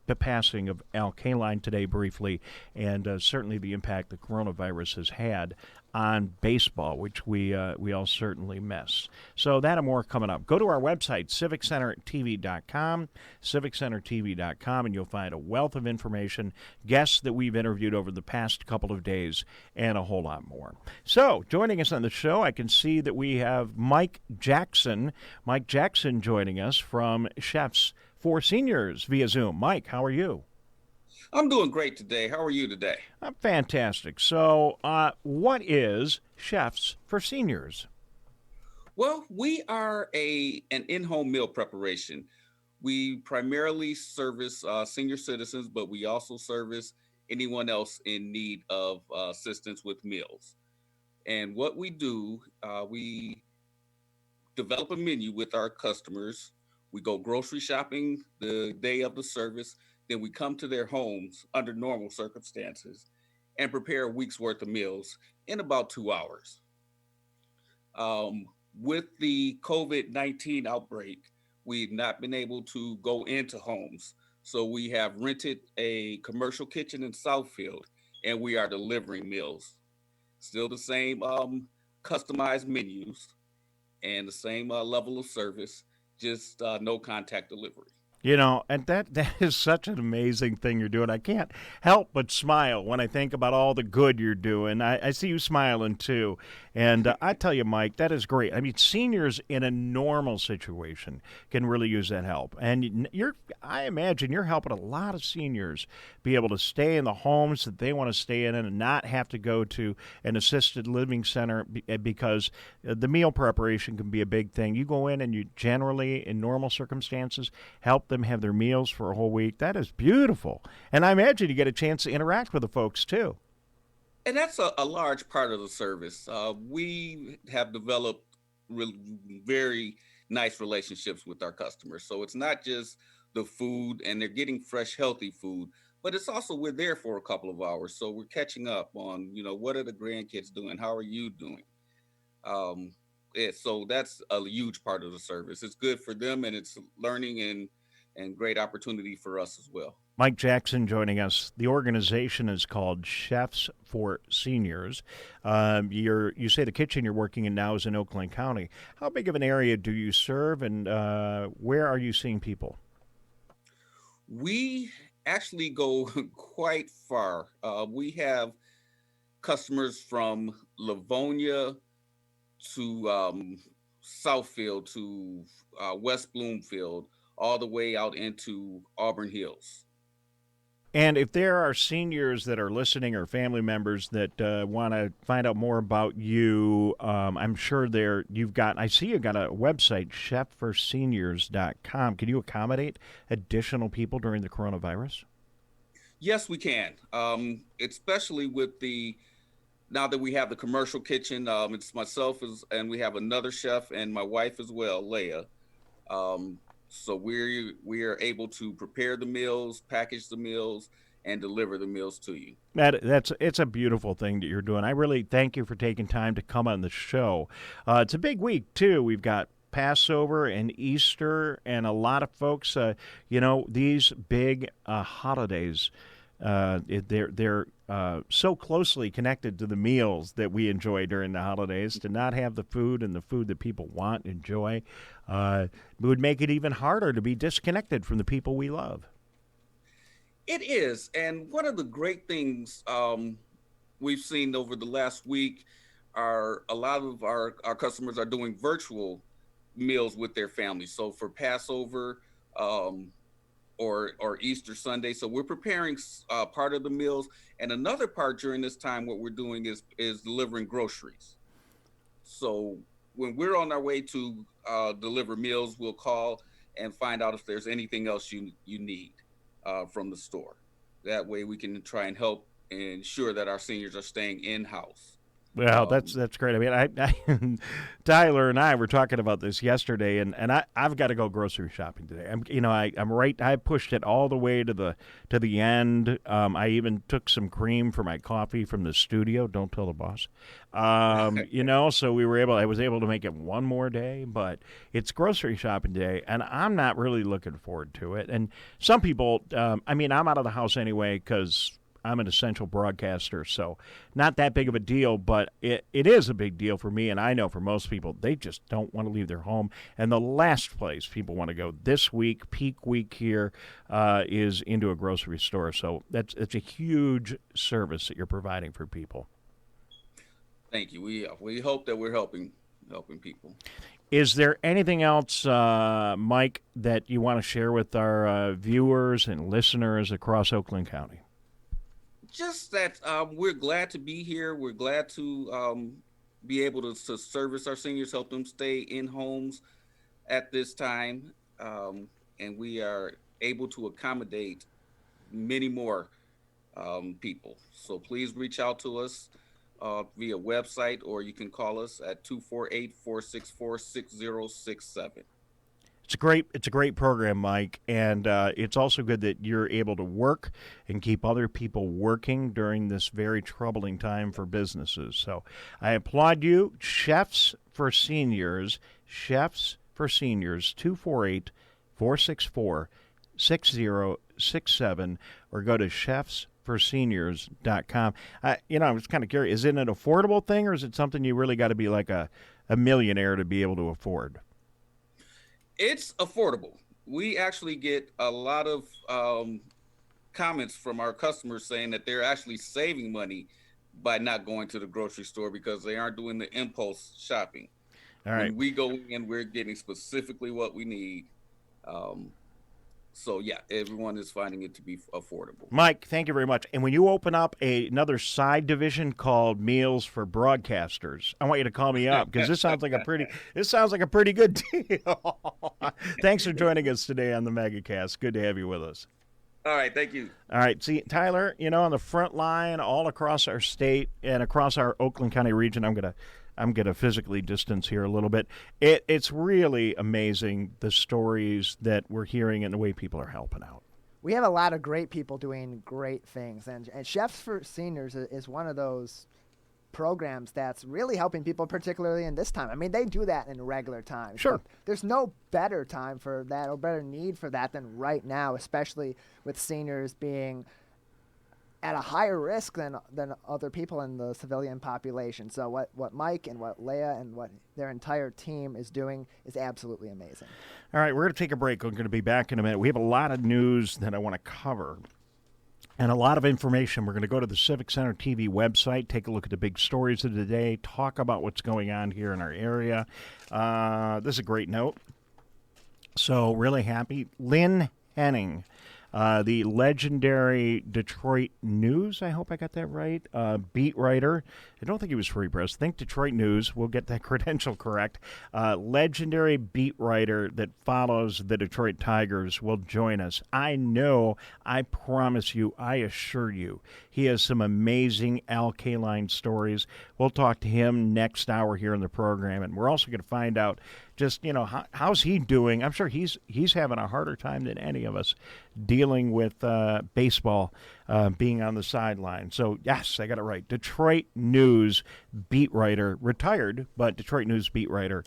the passing of Kaline today briefly, and certainly the impact the coronavirus has had on baseball, which we all certainly miss. So that and more coming up. Go to our website, civiccentertv.com, civiccentertv.com, and you'll find a wealth of information, guests that we've interviewed over the past couple of days, and a whole lot more. So joining us on the show, I can see that we have Mike Jackson joining us from Chefs for Seniors via Zoom. Mike, how are you? I'm doing great today. How are you today? I'm fantastic. So what is Chefs for Seniors? Well, we are an in-home meal preparation. We primarily service senior citizens, but we also service anyone else in need of assistance with meals. And what we do, we develop a menu with our customers. We go grocery shopping the day of the service. Then we come to their homes under normal circumstances and prepare a week's worth of meals in about 2 hours. With the COVID-19 outbreak, we've not been able to go into homes. So we have rented a commercial kitchen in Southfield, and we are delivering meals. Still the same customized menus and the same level of service, just no contact delivery. You know, and that is such an amazing thing you're doing. I can't help but smile when I think about all the good you're doing. I see you smiling, too. And I tell you, Mike, that is great. I mean, seniors in a normal situation can really use that help. And I imagine you're helping a lot of seniors be able to stay in the homes that they want to stay in and not have to go to an assisted living center because the meal preparation can be a big thing. You go in and you generally, in normal circumstances, help them have their meals for a whole week. That is beautiful. And I imagine you get a chance to interact with the folks, too. And that's a large part of the service. We have developed very nice relationships with our customers. So it's not just the food, and they're getting fresh, healthy food, but it's also we're there for a couple of hours. So we're catching up on, what are the grandkids doing? How are you doing? So that's a huge part of the service. It's good for them, and it's learning and great opportunity for us as well. Mike Jackson joining us. The organization is called Chefs for Seniors. You say the kitchen you're working in now is in Oakland County. How big of an area do you serve, and where are you seeing people? We actually go quite far. We have customers from Livonia to Southfield to West Bloomfield, all the way out into Auburn Hills. And if there are seniors that are listening or family members that want to find out more about you, I'm sure I see you've got a website, chefforseniors.com. Can you accommodate additional people during the coronavirus? Yes, we can. Especially with now that we have the commercial kitchen, it's myself and we have another chef and my wife as well, Leah. So we are able to prepare the meals, package the meals, and deliver the meals to you. It's a beautiful thing that you're doing. I really thank you for taking time to come on the show. It's a big week, too. We've got Passover and Easter, and a lot of folks, these big holidays, they're so closely connected to the meals that we enjoy during the holidays. To not have the food and the food that people want and enjoy would make it even harder to be disconnected from the people we love. It is. And one of the great things we've seen over the last week are a lot of our customers are doing virtual meals with their families. So for Passover, or Easter Sunday. So we're preparing part of the meals, and another part during this time, what we're doing is delivering groceries. So when we're on our way to deliver meals, we'll call and find out if there's anything else you need from the store. That way we can try and help ensure that our seniors are staying in-house. Well, that's great. I mean, I Tyler and I were talking about this yesterday, and I've got to go grocery shopping today. I pushed it all the way to the end. I even took some cream for my coffee from the studio. Don't tell the boss. So I was able to make it one more day, but it's grocery shopping day, and I'm not really looking forward to it. And some people, I'm out of the house anyway because I'm an essential broadcaster, so not that big of a deal, but it is a big deal for me, and I know for most people, they just don't want to leave their home. And the last place people want to go this week, peak week here, is into a grocery store. So it's a huge service that you're providing for people. Thank you. We hope that we're helping people. Is there anything else, Mike, that you want to share with our viewers and listeners across Oakland County? Just that we're glad to be here. We're glad to be able to service our seniors, help them stay in homes at this time. And we are able to accommodate many more people. So please reach out to us via website, or you can call us at 248-464-6067. It's a great program, Mike, and it's also good that you're able to work and keep other people working during this very troubling time for businesses. So I applaud you. Chefs for Seniors, 248-464-6067, or go to chefsforseniors.com. I was kind of curious, is it an affordable thing, or is it something you really got to be like a millionaire to be able to afford? It's affordable. We actually get a lot of comments from our customers saying that they're actually saving money by not going to the grocery store because they aren't doing the impulse shopping. All right. When we go in, we're getting specifically what we need. So, yeah, everyone is finding it to be affordable. Mike, thank you very much. And when you open up another side division called Meals for Broadcasters, I want you to call me up because this sounds like a pretty good deal. Thanks for joining us today on the Megacast. Good to have you with us. All right, thank you. All right, see, Tyler, on the front line all across our state and across our Oakland County region, I'm going to physically distance here a little bit. It's really amazing, the stories that we're hearing and the way people are helping out. We have a lot of great people doing great things, and Chefs for Seniors is one of those programs that's really helping people, particularly in this time. I mean, they do that in regular times. Sure. There's no better time for that or better need for that than right now, especially with seniors being at a higher risk than other people in the civilian population. So what Mike and what Leah and what their entire team is doing is absolutely amazing. All right, we're going to take a break. We're going to be back in a minute. We have a lot of news that I want to cover and a lot of information. We're going to go to the Civic Center TV website, take a look at the big stories of the day, talk about what's going on here in our area. This is a great note. So really happy. Lynn Henning, the legendary Detroit News, I hope I got that right, beat writer. I don't think he was Free Press. Think Detroit News. We'll get that credential correct. Legendary beat writer that follows the Detroit Tigers will join us. I know, I promise you, I assure you, he has some amazing Kaline stories. We'll talk to him next hour here in the program, and we're also going to find out just, how's he doing? I'm sure he's having a harder time than any of us dealing with baseball being on the sideline. So, yes, I got it right. Detroit News beat writer, retired, but Detroit News beat writer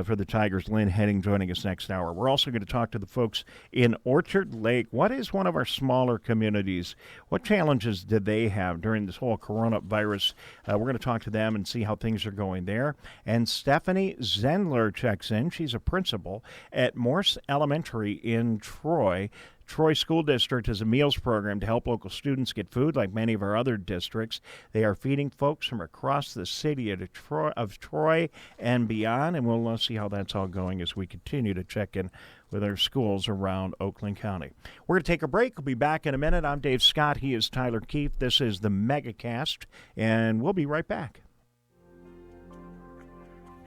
for the Tigers, Lynn Henning, joining us next hour. We're also going to talk to the folks in Orchard Lake. What is one of our smaller communities? What challenges did they have during this whole coronavirus? We're going to talk to them and see how things are going there. And Stephanie Zendler checks in. She's a principal at Moarse Elementary in Troy. Troy School District has a meals program to help local students get food like many of our other districts. They are feeding folks from across the city of Troy and beyond, and we'll see how that's all going as we continue to check in with our schools around Oakland County. We're going to take a break. We'll be back in a minute. I'm Dave Scott. He is Tyler Keefe. This is the Megacast, and we'll be right back.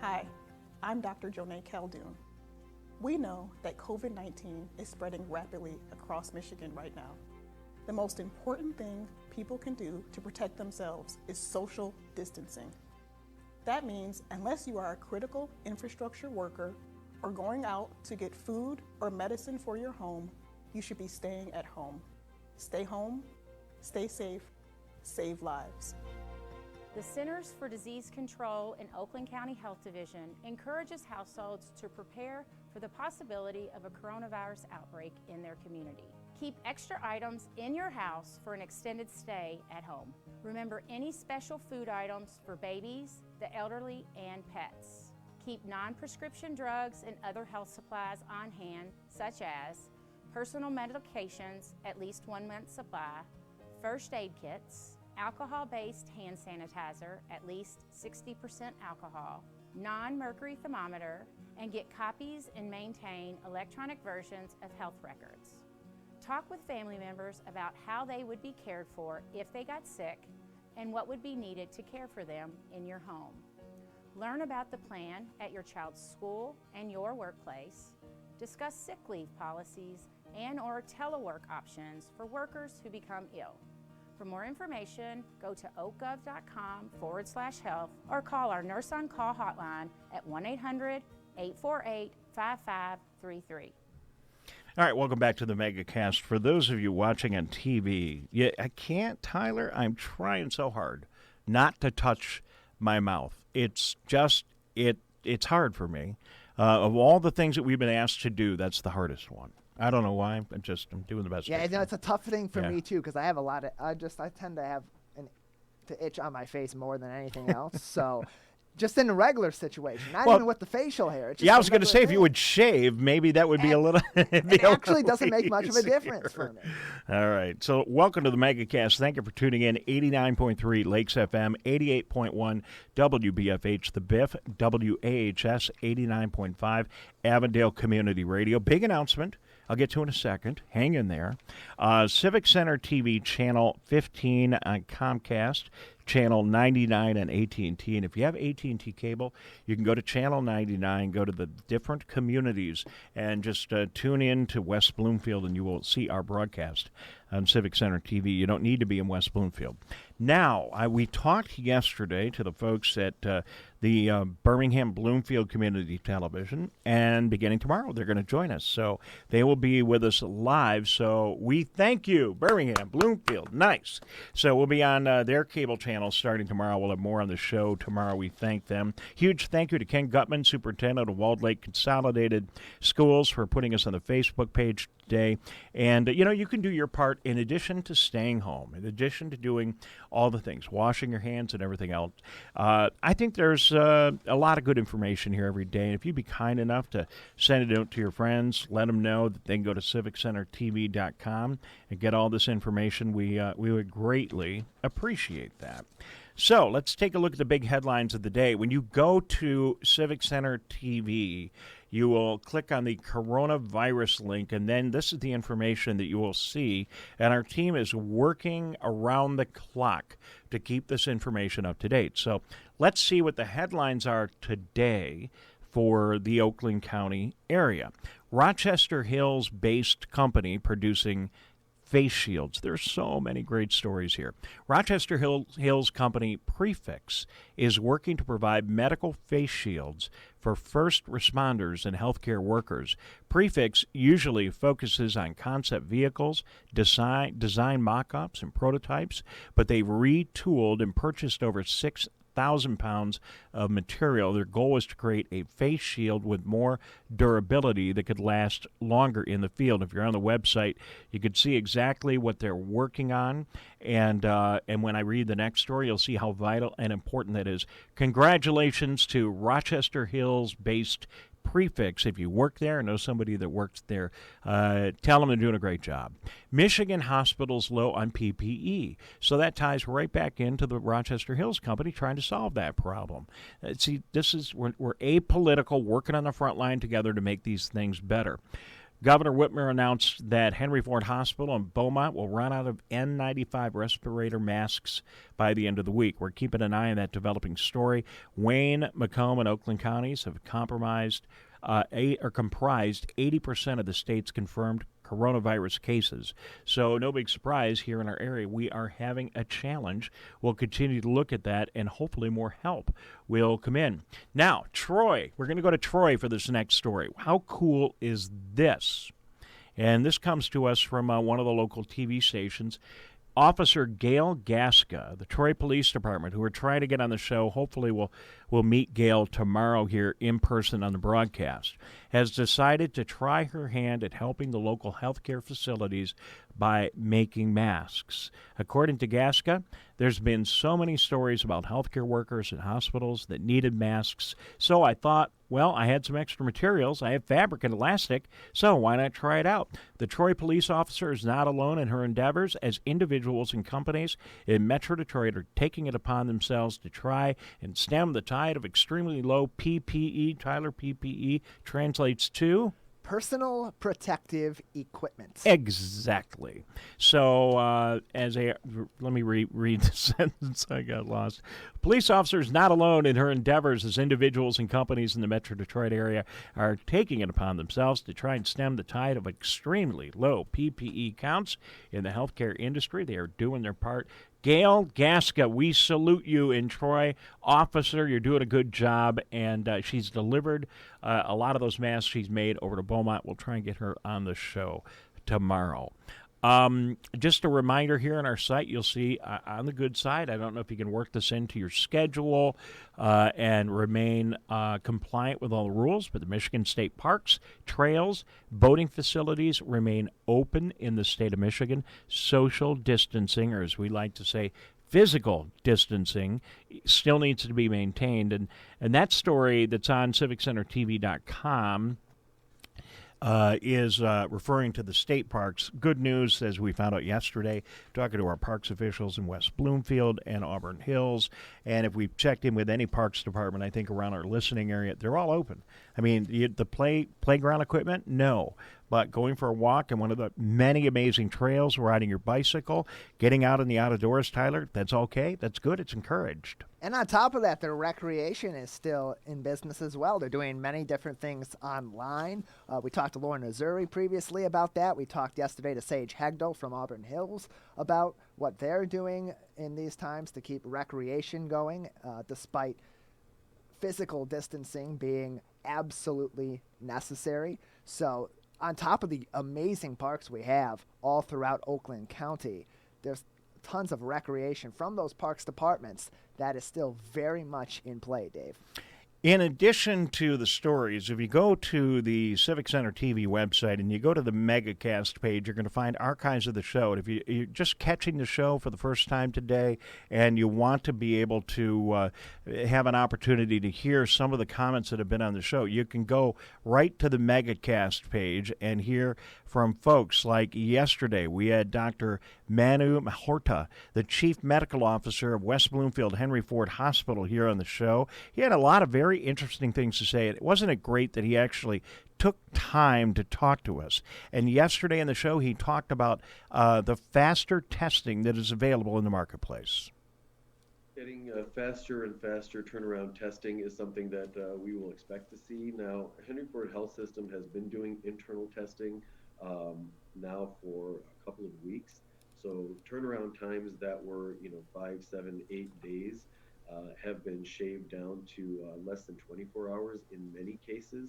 Hi, I'm Dr. Jonay Caldoun. We know that COVID-19 is spreading rapidly across Michigan right now. The most important thing people can do to protect themselves is social distancing. That means unless you are a critical infrastructure worker or going out to get food or medicine for your home, you should be staying at home. Stay home, stay safe, save lives. The Centers for Disease Control in Oakland County Health Division encourages households to prepare for the possibility of a coronavirus outbreak in their community. Keep extra items in your house for an extended stay at home. Remember any special food items for babies, the elderly, and pets. Keep non-prescription drugs and other health supplies on hand, such as personal medications, at least 1 month's supply, first aid kits, alcohol-based hand sanitizer, at least 60% alcohol, non-mercury thermometer, and get copies and maintain electronic versions of health records. Talk with family members about how they would be cared for if they got sick and what would be needed to care for them in your home. Learn about the plan at your child's school and your workplace. Discuss sick leave policies and/or telework options for workers who become ill. For more information, go to oakgov.com/health or call our Nurse on Call hotline at 1-800-848-5533. All right, welcome back to the Megacast. For those of you watching on TV, I can't, Tyler. I'm trying so hard not to touch my mouth. It's just, it's hard for me. Of all the things that we've been asked to do, that's the hardest one. I don't know why. I'm doing the best. Yeah, it's a tough thing for me too, because I have a lot of. I tend to have to itch on my face more than anything else. So, just in a regular situation, not even with the facial hair. It's just I was going to say, if you would shave, maybe that would be a little. It actually doesn't make much of a difference for me. All right. So, welcome to the Megacast. Thank you for tuning in. 89.3 Lakes FM, 88.1 WBFH, the Biff, WAHS, 89.5 Avondale Community Radio. Big announcement. I'll get to in a second. Hang in there. Civic Center TV, Channel 15 on Comcast, Channel 99 on AT&T. And if you have AT&T cable, you can go to Channel 99, go to the different communities, and just tune in to West Bloomfield, and you will see our broadcast on Civic Center TV. You don't need to be in West Bloomfield. Now, we talked yesterday to the folks at the Birmingham Bloomfield Community Television, and beginning tomorrow, they're going to join us. So they will be with us live. So we thank you, Birmingham, Bloomfield. Nice. So we'll be on their cable channel starting tomorrow. We'll have more on the show tomorrow. We thank them. Huge thank you to Ken Gutman, Superintendent of Walled Lake Consolidated Schools, for putting us on the Facebook page today. And, you can do your part in addition to staying home, in addition to doing all the things, washing your hands and everything else. I think there's a lot of good information here every day. And if you'd be kind enough to send it out to your friends, let them know that they can go to civiccentertv.com and get all this information. We would greatly appreciate that. So let's take a look at the big headlines of the day. When you go to Civic Center TV, you will click on the coronavirus link, and then this is the information that you will see. And our team is working around the clock to keep this information up to date. So let's see what the headlines are today for the Oakland County area. Rochester Hills-based company producing face shields. There's so many great stories here. Rochester Hills company Prefix is working to provide medical face shields for first responders and healthcare workers. Prefix usually focuses on concept vehicles, design mock-ups and prototypes, but they've retooled and purchased over 6,000 pounds of material. Their goal is to create a face shield with more durability that could last longer in the field. If you're on the website, you could see exactly what they're working on. And when I read the next story, you'll see how vital and important that is. Congratulations to Rochester Hills-based Prefix. If you work there, know somebody that works there, tell them they're doing a great job. Michigan hospitals low on PPE. So that ties right back into the Rochester Hills company trying to solve that problem. See, we're apolitical, working on the front line together to make these things better. Governor Whitmer announced that Henry Ford Hospital in Beaumont will run out of N95 respirator masks by the end of the week. We're keeping an eye on that developing story. Wayne, Macomb, and Oakland counties have comprised 80% of the state's confirmed coronavirus cases. So no big surprise here in our area. We are having a challenge. We'll continue to look at that, and hopefully more help will come in. Now, Troy. We're going to go to Troy for this next story. How cool is this? And this comes to us from one of the local TV stations. Officer Gail Gaska, the Troy Police Department, who are trying to get on the show, hopefully we'll meet Gail tomorrow here in person on the broadcast, has decided to try her hand at helping the local healthcare facilities by making masks. According to Gaska, there's been so many stories about healthcare workers at hospitals that needed masks, so I thought, well, I had some extra materials. I have fabric and elastic, so why not try it out? The Troy police officer is not alone in her endeavors, as individuals and companies in Metro Detroit are taking it upon themselves to try and stem the tide of extremely low PPE. Tyler, PPE translates to? Personal protective equipment. Exactly. So, let me read the sentence. I got lost. Police officers not alone in her endeavors, as individuals and companies in the Metro Detroit area are taking it upon themselves to try and stem the tide of extremely low PPE counts in the healthcare industry. They are doing their part. Gail Gaska, we salute you in Troy. Officer, you're doing a good job, and she's delivered a lot of those masks she's made over to Beaumont. We'll try and get her on the show tomorrow. Just a reminder here on our site, you'll see on the good side, I don't know if you can work this into your schedule and remain compliant with all the rules, but the Michigan State parks, trails, boating facilities remain open in the state of Michigan. Social distancing, or as we like to say, physical distancing, still needs to be maintained. And that story that's on CivicCenterTV.com is referring to the state parks. Good news, as we found out yesterday, talking to our parks officials in West Bloomfield and Auburn Hills, and if we've checked in with any parks department, I think around our listening area, they're all open. I mean, the playground equipment, no. But going for a walk in one of the many amazing trails, riding your bicycle, getting out in the outdoors, Tyler, that's okay. That's good. It's encouraged. And on top of that, their recreation is still in business as well. They're doing many different things online. We talked to Lauren Azuri previously about that. We talked yesterday to Sage Hegdel from Auburn Hills about what they're doing in these times to keep recreation going, despite physical distancing being absolutely necessary. So on top of the amazing parks we have all throughout Oakland County, there's tons of recreation from those parks departments that is still very much in play, Dave. In addition to the stories, if you go to the Civic Center TV website and you go to the Megacast page, you're going to find archives of the show. And if you're just catching the show for the first time today and you want to be able to have an opportunity to hear some of the comments that have been on the show, you can go right to the Megacast page and hear from folks like yesterday. We had Dr. Manu Mahorta, the Chief Medical Officer of West Bloomfield Henry Ford Hospital, here on the show. He had a lot of very interesting things to say. Wasn't it great that he actually took time to talk to us? And yesterday in the show, he talked about the faster testing that is available in the marketplace. Getting faster and faster turnaround testing is something that we will expect to see. Now, Henry Ford Health System has been doing internal testing now for a couple of weeks. So turnaround times that were 5, 7, 8 days have been shaved down to less than 24 hours in many cases.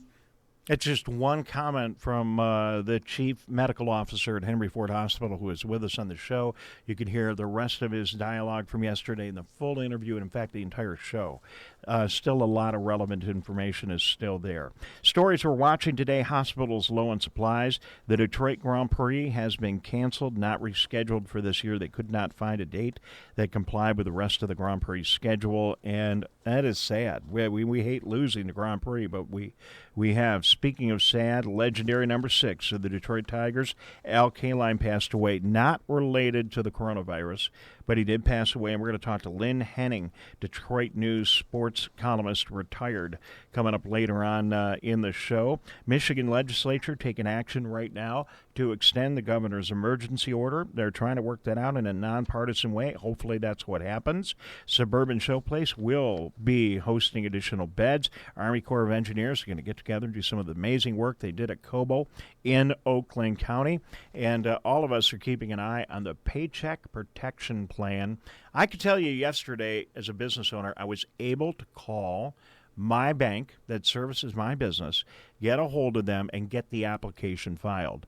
It's just one comment from the Chief Medical Officer at Henry Ford Hospital, who is with us on the show. You can hear the rest of his dialogue from yesterday in the full interview, and in fact the entire show. Still a lot of relevant information is still there. Stories we're watching today: hospitals low on supplies. The Detroit Grand Prix has been canceled, not rescheduled for this year. They could not find a date that complied with the rest of the Grand Prix schedule, and that is sad. We hate losing the Grand Prix, but we have. Speaking of sad, legendary number 6 of the Detroit Tigers, Al Kaline, passed away, not related to the coronavirus, but he did pass away, and we're going to talk to Lynn Henning, Detroit News sports sports columnist, retired, coming up later on in the show. Michigan legislature taking action right now to extend the governor's emergency order. They're trying to work that out in a nonpartisan way. Hopefully that's what happens. Suburban Showplace will be hosting additional beds. Army Corps of Engineers are going to get together and do some of the amazing work they did at Cobo in Oakland County. And all of us are keeping an eye on the Paycheck Protection Plan. I could tell you yesterday, as a business owner, I was able to call my bank that services my business, get a hold of them, and get the application filed.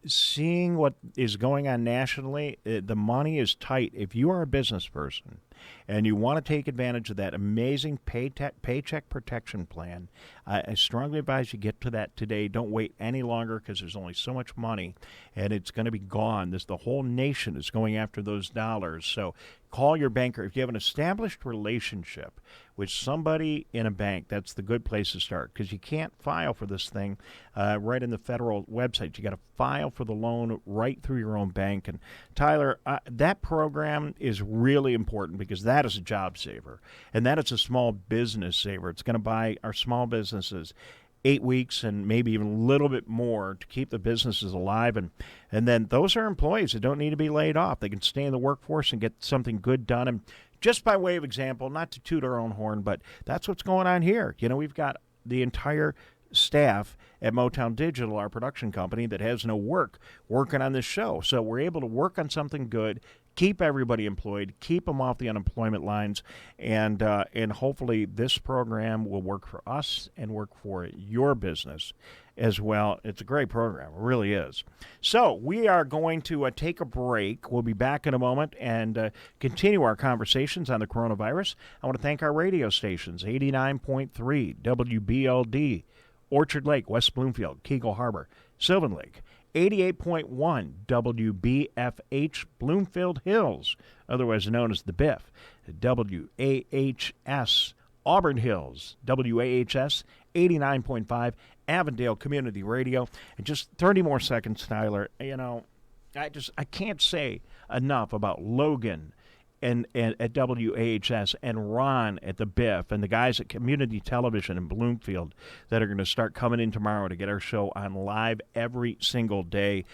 Seeing what is going on nationally, the money is tight. If you are a business person and you want to take advantage of that amazing Paycheck Protection Plan, I strongly advise you get to that today. Don't wait any longer, because there's only so much money, and it's going to be gone. The whole nation is going after those dollars. So call your banker. If you have an established relationship with somebody in a bank, that's the good place to start, because you can't file for this thing right in the federal website. You got to file for the loan right through your own bank. And Tyler, that program is really important, because that is a job saver, and that is a small business saver. It's going to buy our small businesses 8 weeks and maybe even a little bit more to keep the businesses alive. And then those are employees that don't need to be laid off. They can stay in the workforce and get something good done. And just by way of example, not to toot our own horn, but that's what's going on here. You know, we've got the entire staff at Motown Digital, our production company, that has no work working on this show. So we're able to work on something good, keep everybody employed, keep them off the unemployment lines, and hopefully this program will work for us and work for your business as well. It's a great program. It really is. So we are going to take a break. We'll be back in a moment and continue our conversations on the coronavirus. I want to thank our radio stations, 89.3 WBLD, Orchard Lake, West Bloomfield, Kegel Harbor, Sylvan Lake, 88.1 WBFH, Bloomfield Hills, otherwise known as the BIF, WAHS, Auburn Hills, WAHS, 89.5, Avondale Community Radio. And just 30 more seconds, Tyler. You know, I can't say enough about Logan and at WAHS and Ron at the BIF and the guys at Community Television in Bloomfield that are going to start coming in tomorrow to get our show on live every single day.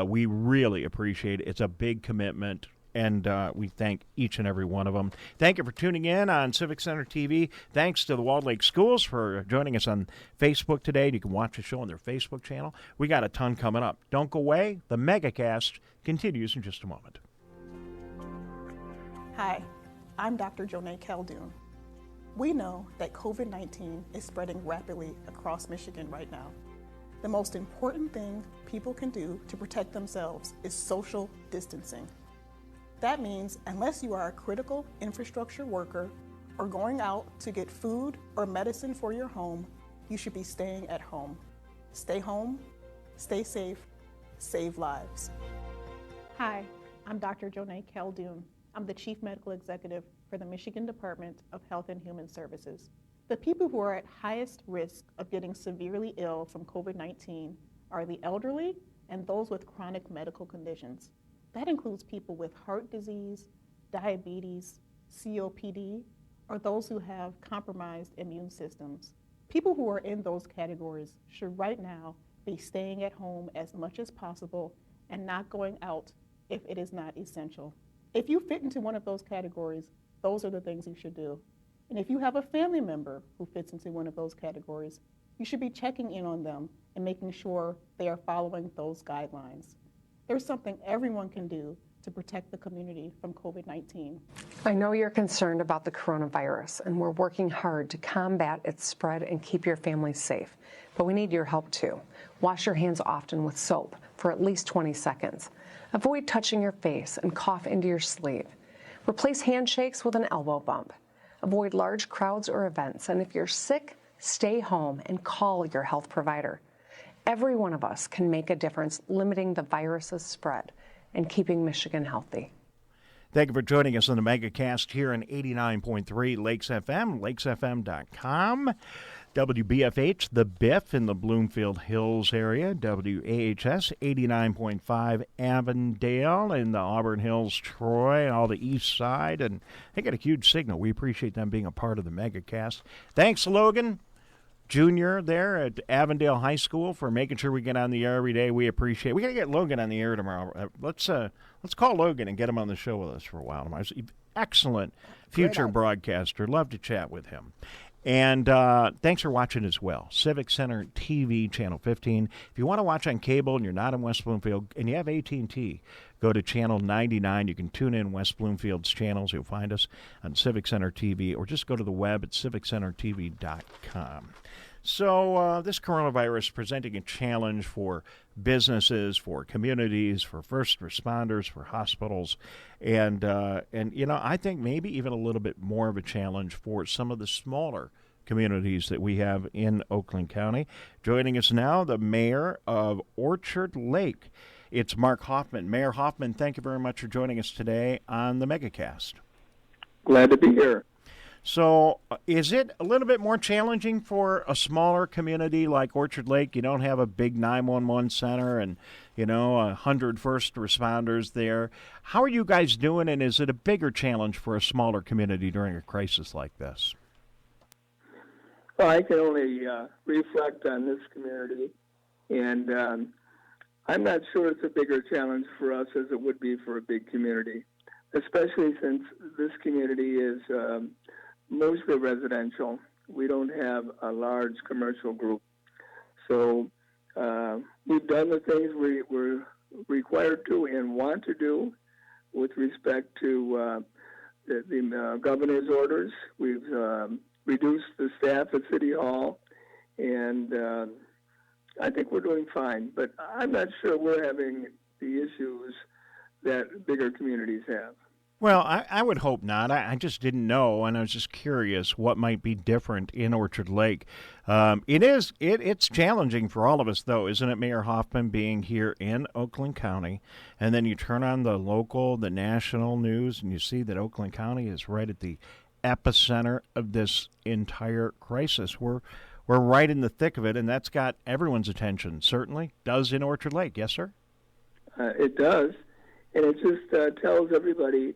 We really appreciate it. It's a big commitment, and we thank each and every one of them. Thank you for tuning in on Civic Center TV. Thanks to the Walled Lake Schools for joining us on Facebook today. You can watch the show on their Facebook channel. We got a ton coming up. Don't go away. The Megacast continues in just a moment. Hi, I'm Dr. Jonay Caldoun. We know that COVID-19 is spreading rapidly across Michigan right now. The most important thing people can do to protect themselves is social distancing. That means unless you are a critical infrastructure worker or going out to get food or medicine for your home, you should be staying at home. Stay home, stay safe, save lives. Hi, I'm Dr. Jonay Caldoun. I'm the Chief Medical Executive for the Michigan Department of Health and Human Services. The people who are at highest risk of getting severely ill from COVID-19 are the elderly and those with chronic medical conditions. That includes people with heart disease, diabetes, COPD, or those who have compromised immune systems. People who are in those categories should right now be staying at home as much as possible and not going out if it is not essential. If you fit into one of those categories, those are the things you should do. And if you have a family member who fits into one of those categories, you should be checking in on them and making sure they are following those guidelines. There's something everyone can do to protect the community from COVID-19. I know you're concerned about the coronavirus, and we're working hard to combat its spread and keep your family safe. But we need your help too. Wash your hands often with soap for at least 20 seconds. Avoid touching your face and cough into your sleeve. Replace handshakes with an elbow bump. Avoid large crowds or events, and if you're sick, stay home and call your health provider. Every one of us can make a difference limiting the virus's spread and keeping Michigan healthy. Thank you for joining us on the Megacast here on 89.3 Lakes FM, lakesfm.com. WBFH, The Biff in the Bloomfield Hills area, WAHS 89.5 Avondale in the Auburn Hills, Troy, all the east side, and they got a huge signal. We appreciate them being a part of the Megacast. Thanks, Logan Jr. there at Avondale High School for making sure we get on the air every day. We appreciate it. We got to get Logan on the air tomorrow. Let's call Logan and get him on the show with us for a while tomorrow. Excellent future broadcaster. Love to chat with him. And thanks for watching as well. Civic Center TV, Channel 15. If you want to watch on cable and you're not in West Bloomfield and you have AT&T, go to Channel 99. You can tune in West Bloomfield's channels. You'll find us on Civic Center TV, or just go to the web at civiccentertv.com. So this coronavirus is presenting a challenge for businesses, for communities, for first responders, for hospitals, and I think maybe even a little bit more of a challenge for some of the smaller communities that we have in Oakland County. Joining us now, the mayor of Orchard Lake. It's Mark Hoffman. Mayor Hoffman, thank you very much for joining us today on the Megacast. Glad to be here. So is it a little bit more challenging for a smaller community like Orchard Lake? You don't have a big 911 center and, 100 first responders there. How are you guys doing, and is it a bigger challenge for a smaller community during a crisis like this? Well, I can only reflect on this community, and I'm not sure it's a bigger challenge for us as it would be for a big community, especially since this community is mostly residential. We don't have a large commercial group. So we've done the things we're required to and want to do with respect to the governor's orders. We've reduced the staff at City Hall, and I think we're doing fine. But I'm not sure we're having the issues that bigger communities have. Well, I would hope not. I just didn't know, and I was just curious what might be different in Orchard Lake. It's challenging for all of us, though, isn't it, Mayor Hoffman, being here in Oakland County, and then you turn on the local, the national news, and you see that Oakland County is right at the epicenter of this entire crisis. We're right in the thick of it, and that's got everyone's attention. Certainly does in Orchard Lake. Yes, sir? It does, and it just tells everybody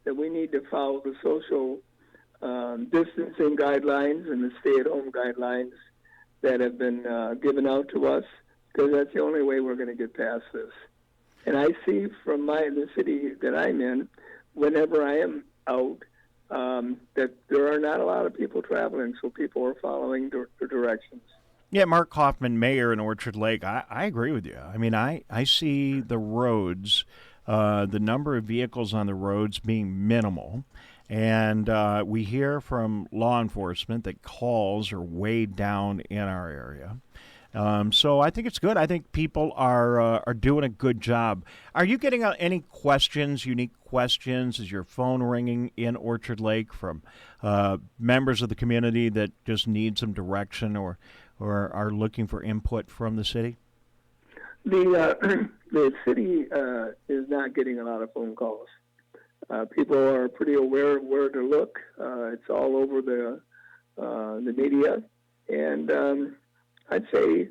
that we need to follow the social distancing guidelines and the stay-at-home guidelines that have been given out to us, because that's the only way we're going to get past this. And I see from the city that I'm in, whenever I am out, that there are not a lot of people traveling, so people are following the directions. Yeah, Mark Hoffman, mayor in Orchard Lake, I agree with you. I mean, I see the roads, the number of vehicles on the roads being minimal, and we hear from law enforcement that calls are way down in our area. So I think it's good. I think people are doing a good job. Are you getting any questions, unique questions? Is your phone ringing in Orchard Lake from members of the community that just need some direction or are looking for input from the city? The city is not getting a lot of phone calls. People are pretty aware of where to look. It's all over the media, and I'd say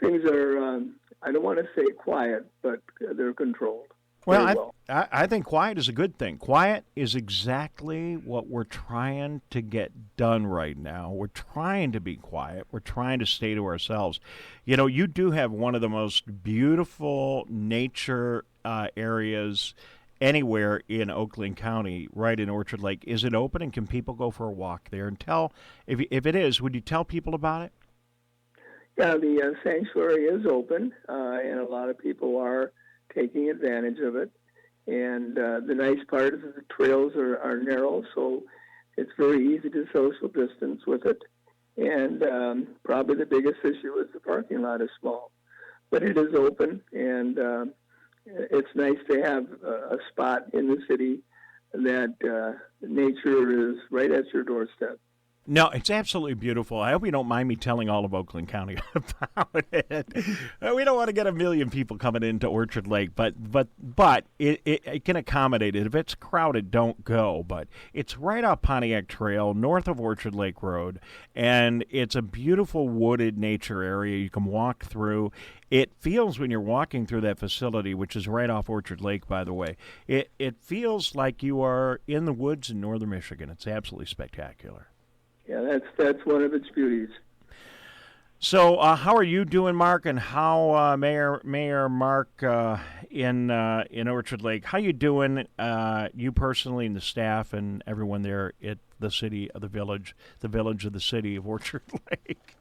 things are, I don't want to say quiet, but they're controlled. Well, I think quiet is a good thing. Quiet is exactly what we're trying to get done right now. We're trying to be quiet. We're trying to stay to ourselves. You do have one of the most beautiful nature areas anywhere in Oakland County, right in Orchard Lake. Is it open, and can people go for a walk there? And if it is, would you tell people about it? Yeah, the sanctuary is open, and a lot of people are taking advantage of it. And the nice part is that the trails are narrow, so it's very easy to social distance with it. And probably the biggest issue is the parking lot is small. But it is open, and it's nice to have a spot in the city that nature is right at your doorstep. No, it's absolutely beautiful. I hope you don't mind me telling all of Oakland County about it. We don't want to get a million people coming into Orchard Lake, but it can accommodate it. If it's crowded, don't go. But it's right off Pontiac Trail, north of Orchard Lake Road, and it's a beautiful wooded nature area you can walk through. It feels when you're walking through that facility, which is right off Orchard Lake, by the way, it feels like you are in the woods in northern Michigan. It's absolutely spectacular. Yeah, that's one of its beauties. So, how are you doing, Mark? And how Mayor Mark in Orchard Lake? How you doing? You personally, and the staff, and everyone there at the city of the village of the city of Orchard Lake.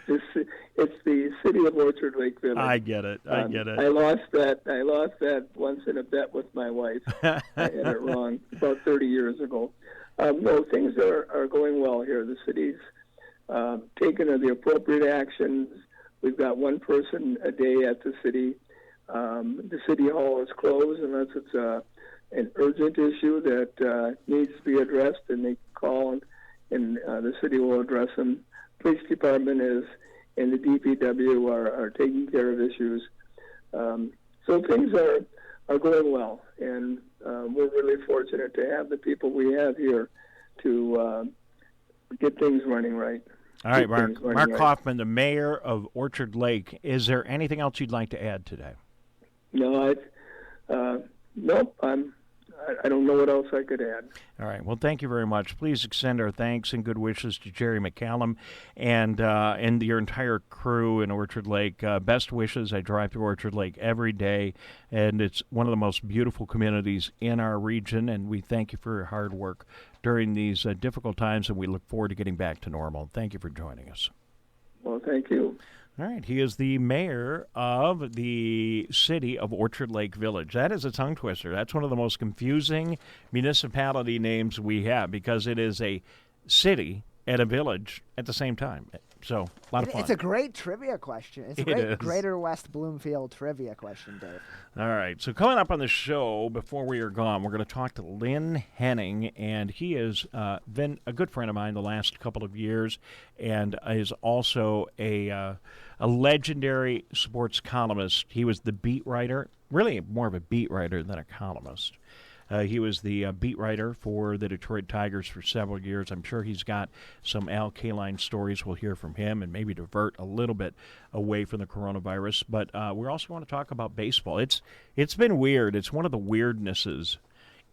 It's the city of Orchard Lake Village. I get it. I lost that once in a bet with my wife. I had it wrong about 30 years ago. No, things are going well here. The city's taken the appropriate actions. We've got one person a day at the city. The city hall is closed unless it's an urgent issue that needs to be addressed, and they call and the city will address them. Police department and the DPW are taking care of issues. So things are going well, and we're really fortunate to have the people we have here to get things running right. All right, Mark Hoffman, the mayor of Orchard Lake. Is there anything else you'd like to add today? No, nope. I don't know what else I could add. All right. Well, thank you very much. Please extend our thanks and good wishes to Jerry McCallum and your entire crew in Orchard Lake. Best wishes. I drive through Orchard Lake every day, and it's one of the most beautiful communities in our region, and we thank you for your hard work during these difficult times, and we look forward to getting back to normal. Thank you for joining us. Well, thank you. All right, he is the mayor of the city of Orchard Lake Village. That is a tongue twister. That's one of the most confusing municipality names we have because it is a city and a village at the same time. So, a lot of fun. It's a great trivia question. It's a great Greater West Bloomfield trivia question, Dave. All right, so coming up on the show, before we are gone, we're going to talk to Lynn Henning, and he has been a good friend of mine the last couple of years and is also a legendary sports columnist. He was the beat writer, really more of a beat writer than a columnist. He was the beat writer for the Detroit Tigers for several years. I'm sure he's got some Al Kaline stories we'll hear from him and maybe divert a little bit away from the coronavirus. But we also want to talk about baseball. It's been weird. It's one of the weirdnesses,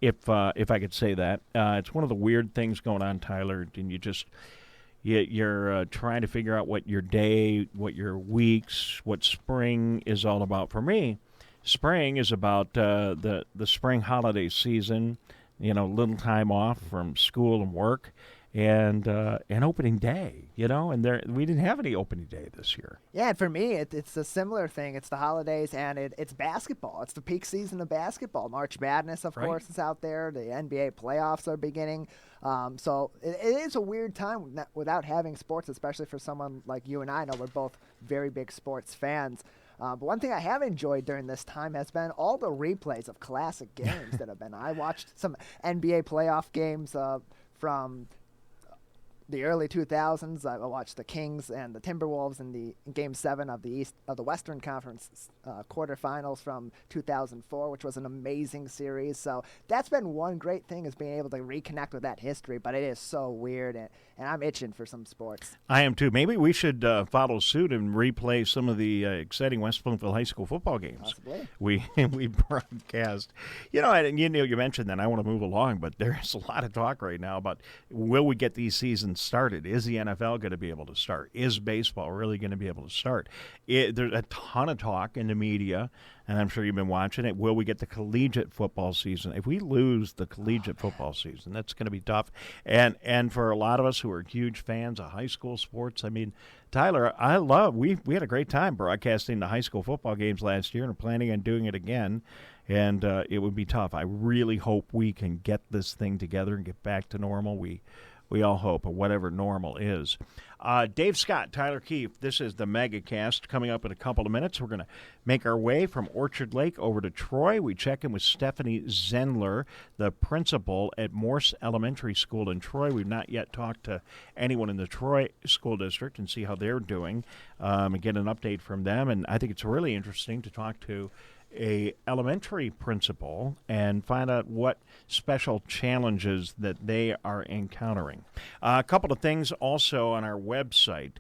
if I could say that. It's one of the weird things going on, Tyler, and you're trying to figure out what your day, what your weeks, what spring is all about. For me, spring is about the spring holiday season, little time off from school and work, and opening day, and we didn't have any opening day this year. Yeah, and for me, it's a similar thing. It's the holidays, and it's basketball. It's the peak season of basketball. March Madness, of course, is out there. The NBA playoffs are beginning. So it is a weird time without having sports, especially for someone like you and I. I know we're both very big sports fans. But one thing I have enjoyed during this time has been all the replays of classic games that have been. I watched some NBA playoff games from the early 2000s. I watched the Kings and the Timberwolves in Game 7 of the Western Conference quarterfinals from 2004, which was an amazing series. So that's been one great thing, is being able to reconnect with that history. But it is so weird, and I'm itching for some sports. I am too. Maybe we should follow suit and replay some of the exciting West Bloomfield High School football games. Possibly. We broadcast. You mentioned that. I want to move along, but there's a lot of talk right now about will we get these seasons started? Is the NFL going to be able to start? Is baseball really going to be able to start? There's a ton of talk in the media, and I'm sure you've been watching it. Will we get the collegiate football season? If we lose the collegiate football season, that's going to be tough. And for a lot of us who are huge fans of high school sports, I mean, Tyler, we had a great time broadcasting the high school football games last year and are planning on doing it again. And it would be tough. I really hope we can get this thing together and get back to normal. We we all hope, or whatever normal is. Dave Scott, Tyler Keefe, this is the Megacast. Coming up in a couple of minutes, we're going to make our way from Orchard Lake over to Troy. We check in with Stephanie Zendler, the principal at Moarse Elementary School in Troy. We've not yet talked to anyone in the Troy School District and see how they're doing and get an update from them. And I think it's really interesting to talk to a elementary principal and find out what special challenges that they are encountering. A couple of things also on our website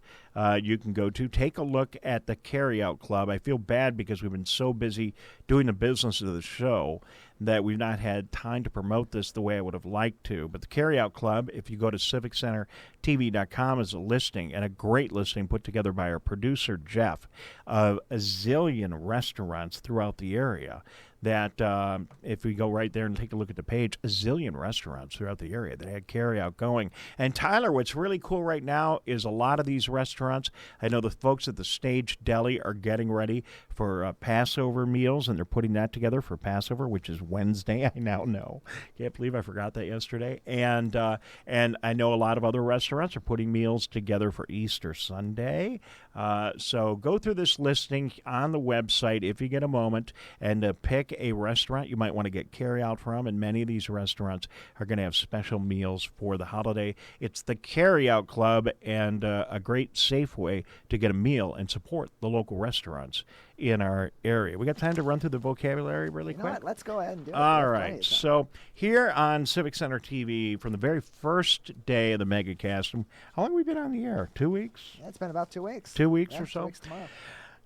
you can go to. Take a look at the Carryout Club. I feel bad because we've been so busy doing the business of the show that we've not had time to promote this the way I would have liked to. But the Carryout Club, if you go to civiccentertv.com, is a listing, and a great listing put together by our producer, Jeff, of a zillion restaurants throughout the area. That if we go right there and take a look at the page, a zillion restaurants throughout the area that had carryout going. And Tyler, what's really cool right now is a lot of these restaurants, I know the folks at the Stage Deli are getting ready for Passover meals, and they're putting that together for Passover, which is Wednesday. I now know. Can't believe I forgot that yesterday. And I know a lot of other restaurants are putting meals together for Easter Sunday. So go through this listing on the website if you get a moment and pick a restaurant you might want to get carryout from, and many of these restaurants are going to have special meals for the holiday. It's the Carryout Club, and a great safe way to get a meal and support the local restaurants in our area. We got time to run through the vocabulary really quick? What? Let's go ahead and do it. All right. So here on Civic Center TV, from the very first day of the Megacast, how long have we been on the air? 2 weeks? Yeah, it's been about 2 weeks. 2 weeks or so? 2 weeks tomorrow.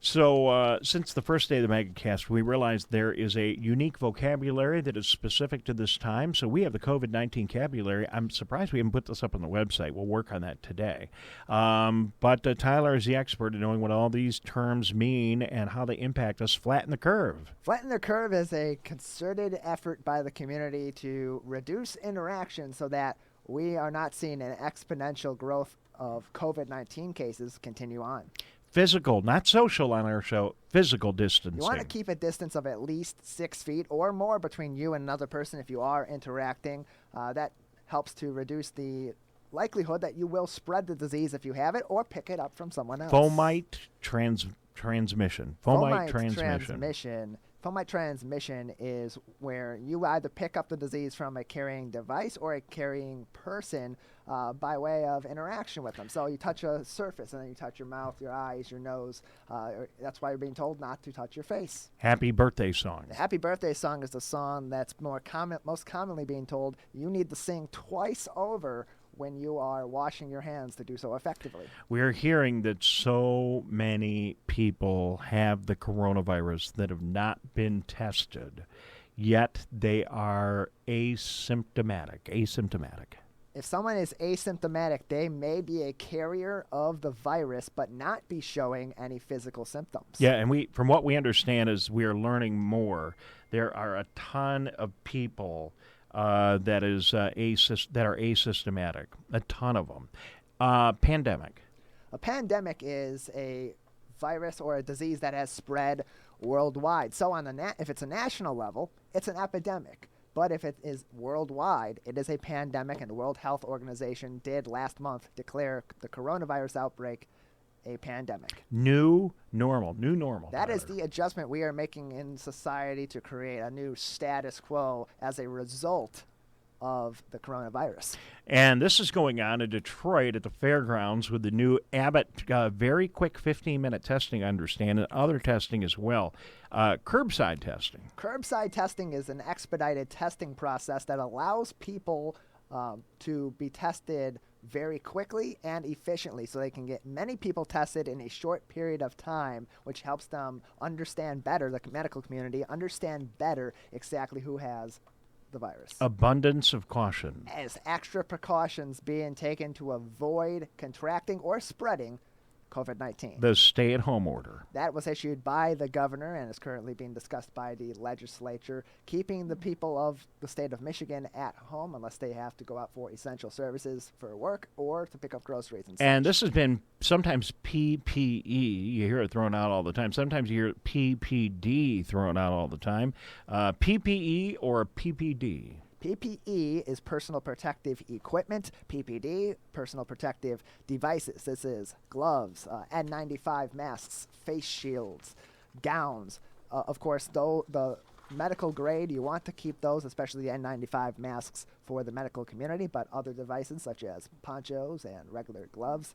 So since the first day of the Megacast, we realized there is a unique vocabulary that is specific to this time. So we have the COVID-19 vocabulary. I'm surprised we haven't put this up on the website. We'll work on that today. But Tyler is the expert in knowing what all these terms mean and how they impact us. Flatten the curve. Flatten the curve is a concerted effort by the community to reduce interaction so that we are not seeing an exponential growth of COVID-19 cases continue on. Physical, not social on our show, physical distancing. You want to keep a distance of at least 6 feet or more between you and another person if you are interacting. That helps to reduce the likelihood that you will spread the disease if you have it or pick it up from someone else. Fomite transmission. Fomite transmission. Fomite transmission is where you either pick up the disease from a carrying device or a carrying person by way of interaction with them. So you touch a surface and then you touch your mouth, your eyes, your nose. That's why you're being told not to touch your face. Happy birthday song. The happy birthday song is the song that's most commonly being told you need to sing twice over when you are washing your hands to do so effectively. We're hearing that so many people have the coronavirus that have not been tested, yet they are asymptomatic. If someone is asymptomatic, they may be a carrier of the virus but not be showing any physical symptoms. Yeah, and from what we understand is we are learning more. There are a ton of people that are asymptomatic, a ton of them. Pandemic. A pandemic is a virus or a disease that has spread worldwide. So if it's a national level, it's an epidemic. But if it is worldwide, it is a pandemic, and the World Health Organization did last month declare the coronavirus outbreak a pandemic. New normal. That is the adjustment we are making in society to create a new status quo as a result of the coronavirus. And this is going on in Detroit at the fairgrounds with the new Abbott very quick 15-minute testing, I understand, and other testing as well. Curbside testing. Curbside testing is an expedited testing process that allows people to be tested very quickly and efficiently, so they can get many people tested in a short period of time, which helps them understand better, the medical community, understand better exactly who has the virus. Abundance of caution. As extra precautions being taken to avoid contracting or spreading COVID-19. The stay-at-home order. That was issued by the governor and is currently being discussed by the legislature, keeping the people of the state of Michigan at home unless they have to go out for essential services for work or to pick up groceries and such. And this has been sometimes PPE. You hear it thrown out all the time. Sometimes you hear PPD thrown out all the time. PPE or PPD? PPE is personal protective equipment. PPD, personal protective devices. This is gloves, N95 masks, face shields, gowns. Of course, though the medical grade, you want to keep those, especially the N95 masks for the medical community, but other devices such as ponchos and regular gloves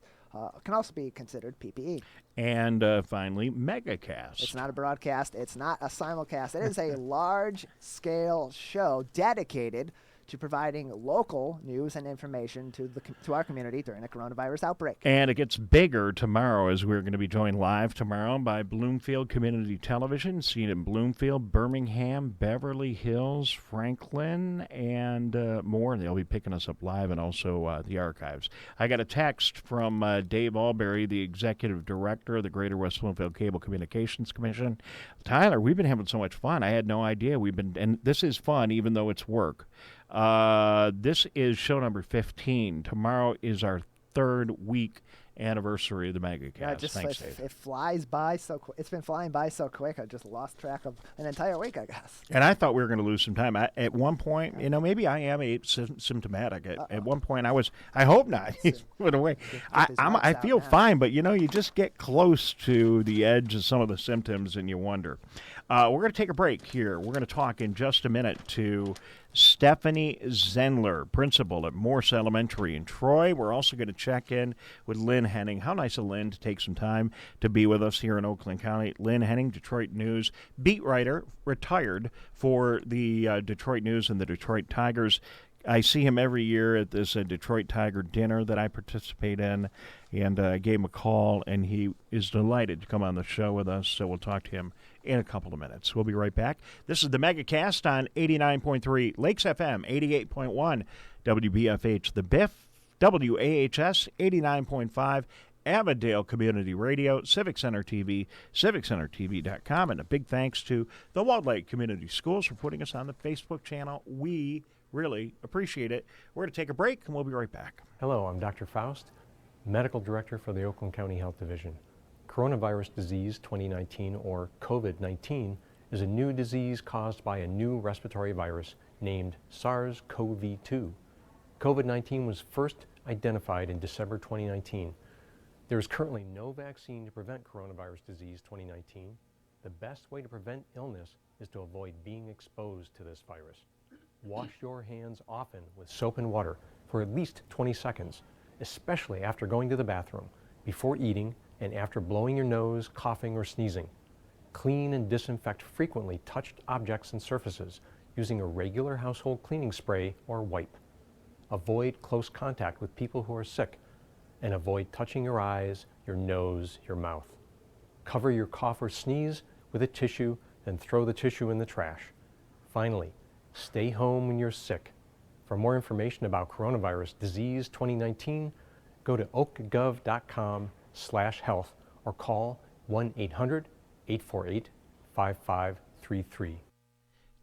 can also be considered PPE. And finally, Megacast. It's not a broadcast. It's not a simulcast. It is a large-scale show dedicated to providing local news and information to our community during the coronavirus outbreak. And it gets bigger tomorrow, as we're going to be joined live tomorrow by Bloomfield Community Television, seen in Bloomfield, Birmingham, Beverly Hills, Franklin, and more. They'll be picking us up live, and also the archives. I got a text from Dave Alberry, the executive director of the Greater West Bloomfield Cable Communications Commission. Tyler, we've been having so much fun. I had no idea. And this is fun, even though it's work. This is show number 15. Tomorrow is our 3rd week anniversary of the Megacast. Yeah, Thanks, Dave. It flies by so quick. It's been flying by so quick. I just lost track of an entire week, I guess. And I thought we were going to lose some time. At one point, maybe I am symptomatic. At one point, I hope not. He's put away. I feel fine, but you just get close to the edge of some of the symptoms, and you wonder. We're going to take a break here. We're going to talk in just a minute to Stephanie Zendler, principal at Moarse Elementary in Troy. We're also going to check in with Lynn Henning. How nice of Lynn to take some time to be with us here in Oakland County. Lynn Henning, Detroit News beat writer, retired for the Detroit News and the Detroit Tigers. I see him every year at this Detroit Tiger dinner that I participate in, and I gave him a call, and he is delighted to come on the show with us, so we'll talk to him in a couple of minutes. We'll be right back. This is the Megacast on 89.3 Lakes FM, 88.1 WBFH The Biff, WAHS 89.5 Avondale Community Radio, Civic Center TV, CivicCenterTV.com, and a big thanks to the Walled Lake Community Schools for putting us on the Facebook channel. We really appreciate it. We're going to take a break, and we'll be right back. Hello, I'm Dr. Faust, Medical Director for the Oakland County Health Division. Coronavirus disease 2019, or COVID-19, is a new disease caused by a new respiratory virus named SARS-CoV-2. COVID-19 was first identified in December 2019. There is currently no vaccine to prevent coronavirus disease 2019. The best way to prevent illness is to avoid being exposed to this virus. Wash your hands often with soap and water for at least 20 seconds, especially after going to the bathroom, before eating, and after blowing your nose, coughing, or sneezing. Clean and disinfect frequently touched objects and surfaces using a regular household cleaning spray or wipe. Avoid close contact with people who are sick, and avoid touching your eyes, your nose, your mouth. Cover your cough or sneeze with a tissue, then throw the tissue in the trash. Finally, stay home when you're sick. For more information about coronavirus disease 2019, go to oakgov.com/health or call 1-800-848-5533.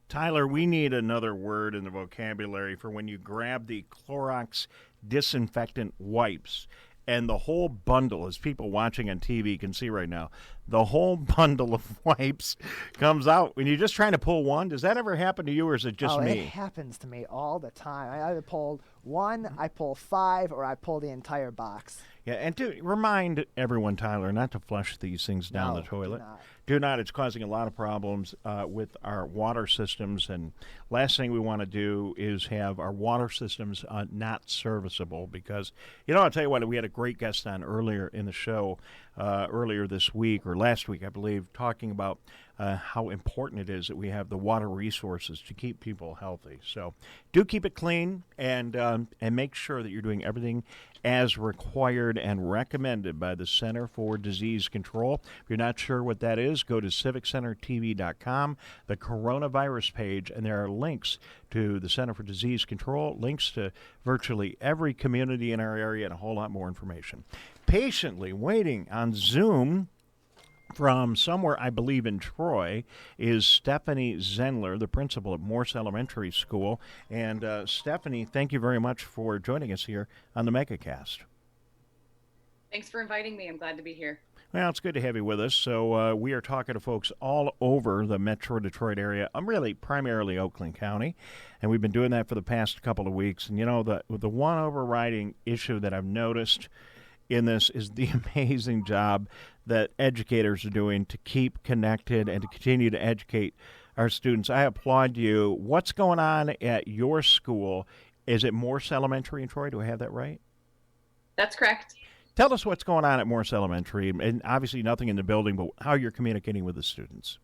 Tyler, we need another word in the vocabulary for when you grab the Clorox disinfectant wipes and the whole bundle, as people watching on TV can see right now, the whole bundle of wipes comes out when you're just trying to pull one. Does that ever happen to you, or is it just me? It happens to me all the time. I either pull one, I pull 5, or I pull the entire box. Yeah, and to remind everyone, Tyler, not to flush these things down the toilet. Do not. It's causing a lot of problems with our water systems. And last thing we want to do is have our water systems not serviceable because, I'll tell you what, we had a great guest on earlier in the show, earlier this week, or last week, I believe, talking about how important it is that we have the water resources to keep people healthy. So do keep it clean and make sure that you're doing everything as required and recommended by the Center for Disease Control. If you're not sure what that is, go to CivicCenterTV.com, the coronavirus page, and there are links to the Center for Disease Control, links to virtually every community in our area, and a whole lot more information. Patiently waiting on Zoom from somewhere, I believe, in Troy, is Stephanie Zendler, the principal at Moarse Elementary School. And Stephanie, thank you very much for joining us here on the Megacast. Thanks for inviting me. I'm glad to be here. Well, it's good to have you with us. So we are talking to folks all over the Metro Detroit area. I'm really primarily Oakland County, and we've been doing that for the past couple of weeks. And, you know, the one overriding issue that I've noticed in this is the amazing job that educators are doing to keep connected and to continue to educate our students. I applaud you. What's going on at your school? Is it Moarse Elementary in Troy? Do I have that right? That's correct. Tell us what's going on at Moarse Elementary, and obviously nothing in the building, but how you're communicating with the students.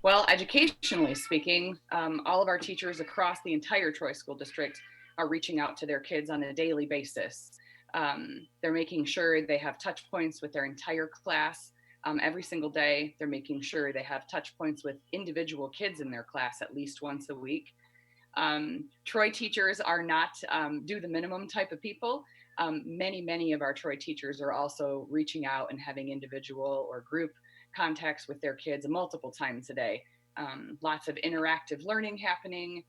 Well, educationally speaking, all of our teachers across the entire Troy School District are reaching out to their kids on a daily basis. They're making sure they have touch points with their entire class every single day. They're making sure they have touch points with individual kids in their class at least once a week. Troy teachers are not do the minimum type of people. Many of our Troy teachers are also reaching out and having individual or group contacts with their kids multiple times a day. Lots of interactive learning happening.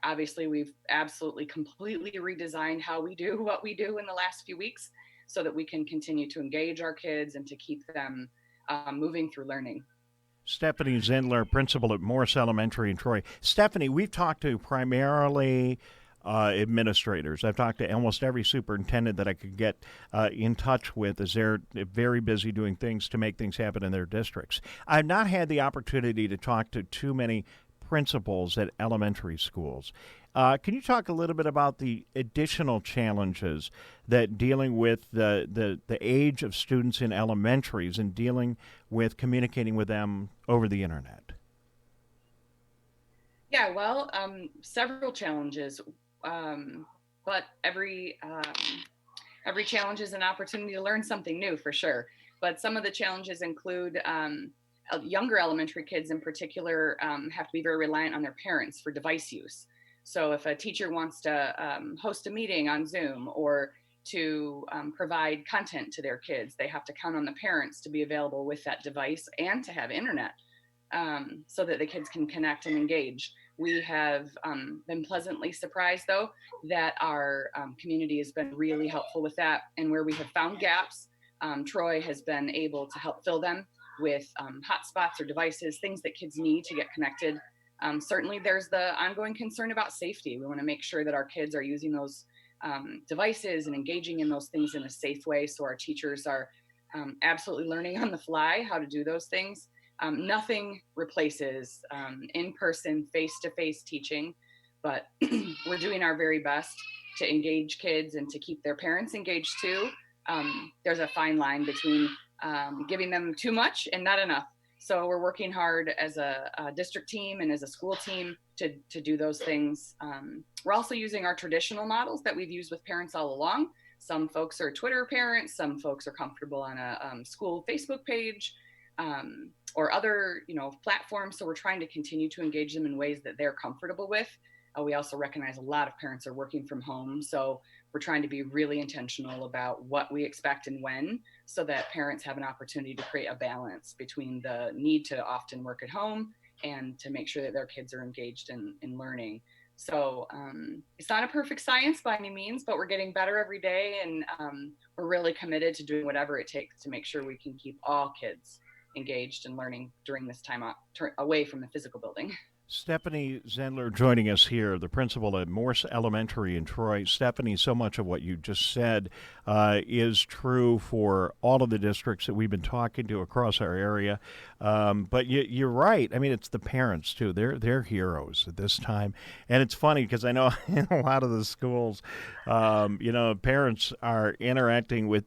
Obviously, we've absolutely completely redesigned how we do what we do in the last few weeks so that we can continue to engage our kids and to keep them moving through learning. Stephanie Zendler, principal at Moarse Elementary in Troy. Stephanie, we've talked to primarily administrators. I've talked to almost every superintendent that I could get in touch with, as they're very busy doing things to make things happen in their districts. I've not had the opportunity to talk to too many principals at elementary schools. Can you talk a little bit about the additional challenges that dealing with the age of students in elementaries and dealing with communicating with them over the internet? Yeah, well, several challenges. But every challenge is an opportunity to learn something new, for sure. But some of the challenges include younger elementary kids in particular have to be very reliant on their parents for device use. So if a teacher wants to host a meeting on Zoom or to provide content to their kids, they have to count on the parents to be available with that device and to have internet so that the kids can connect and engage. We have been pleasantly surprised, though, that our community has been really helpful with that. And where we have found gaps, Troy has been able to help fill them with hotspots or devices, things that kids need to get connected. Certainly, there's the ongoing concern about safety. We want to make sure that our kids are using those devices and engaging in those things in a safe way. So our teachers are absolutely learning on the fly how to do those things. Nothing replaces in-person, face-to-face teaching, but we're doing our very best to engage kids and to keep their parents engaged too. There's a fine line between giving them too much and not enough. So we're working hard as a district team and as a school team to do those things. We're also using our traditional models that we've used with parents all along. Some folks are Twitter parents, some folks are comfortable on a school Facebook page. Or other, platforms. So we're trying to continue to engage them in ways that they're comfortable with. We also recognize a lot of parents are working from home. So we're trying to be really intentional about what we expect and when, so that parents have an opportunity to create a balance between the need to often work at home and to make sure that their kids are engaged in learning. So it's not a perfect science by any means, but we're getting better every day. And we're really committed to doing whatever it takes to make sure we can keep all kids engaged in learning during this time away from the physical building. Stephanie Zendler joining us here, the principal at Moarse Elementary in Troy. Stephanie, so much of what you just said is true for all of the districts that we've been talking to across our area. But you're right. I mean, it's the parents, too. They're heroes at this time. And it's funny because I know in a lot of the schools, parents are interacting with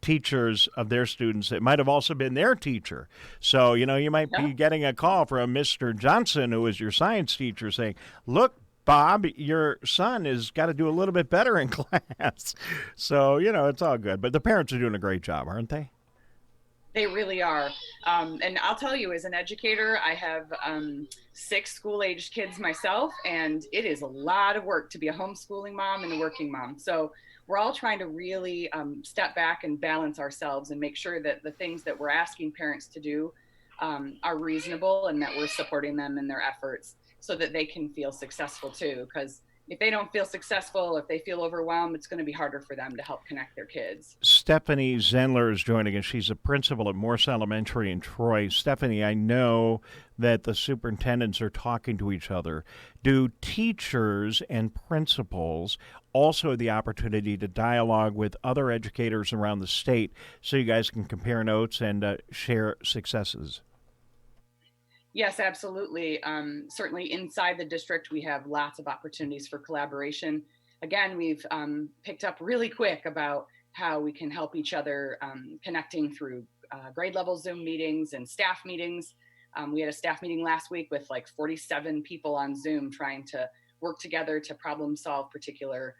teachers of their students that might have also been their teacher. So, you might be getting a call from Mr. Johnson, who is your science teacher, saying, look, Bob, your son has got to do a little bit better in class. So, it's all good. But the parents are doing a great job, aren't they? They really are. And I'll tell you, as an educator, I have 6 school-aged kids myself, and it is a lot of work to be a homeschooling mom and a working mom. So we're all trying to really step back and balance ourselves and make sure that the things that we're asking parents to do are reasonable and that we're supporting them in their efforts so that they can feel successful too. Because if they don't feel successful, if they feel overwhelmed, it's going to be harder for them to help connect their kids. Stephanie Zendler is joining us. She's a principal at Moarse Elementary in Troy. Stephanie, I know that the superintendents are talking to each other. Do teachers and principals also have the opportunity to dialogue with other educators around the state so you guys can compare notes and share successes? Yes, absolutely. Certainly inside the district, we have lots of opportunities for collaboration. Again, we've picked up really quick about how we can help each other connecting through grade level Zoom meetings and staff meetings. We had a staff meeting last week with like 47 people on Zoom trying to work together to problem solve particular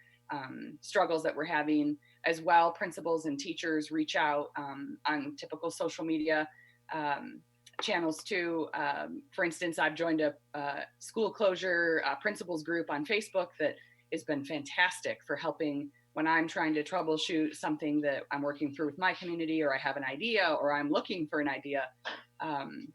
struggles that we're having. As well, principals and teachers reach out on typical social media channels too. For instance, I've joined a school closure principals group on Facebook that has been fantastic for helping when I'm trying to troubleshoot something that I'm working through with my community, or I have an idea, or I'm looking for an idea.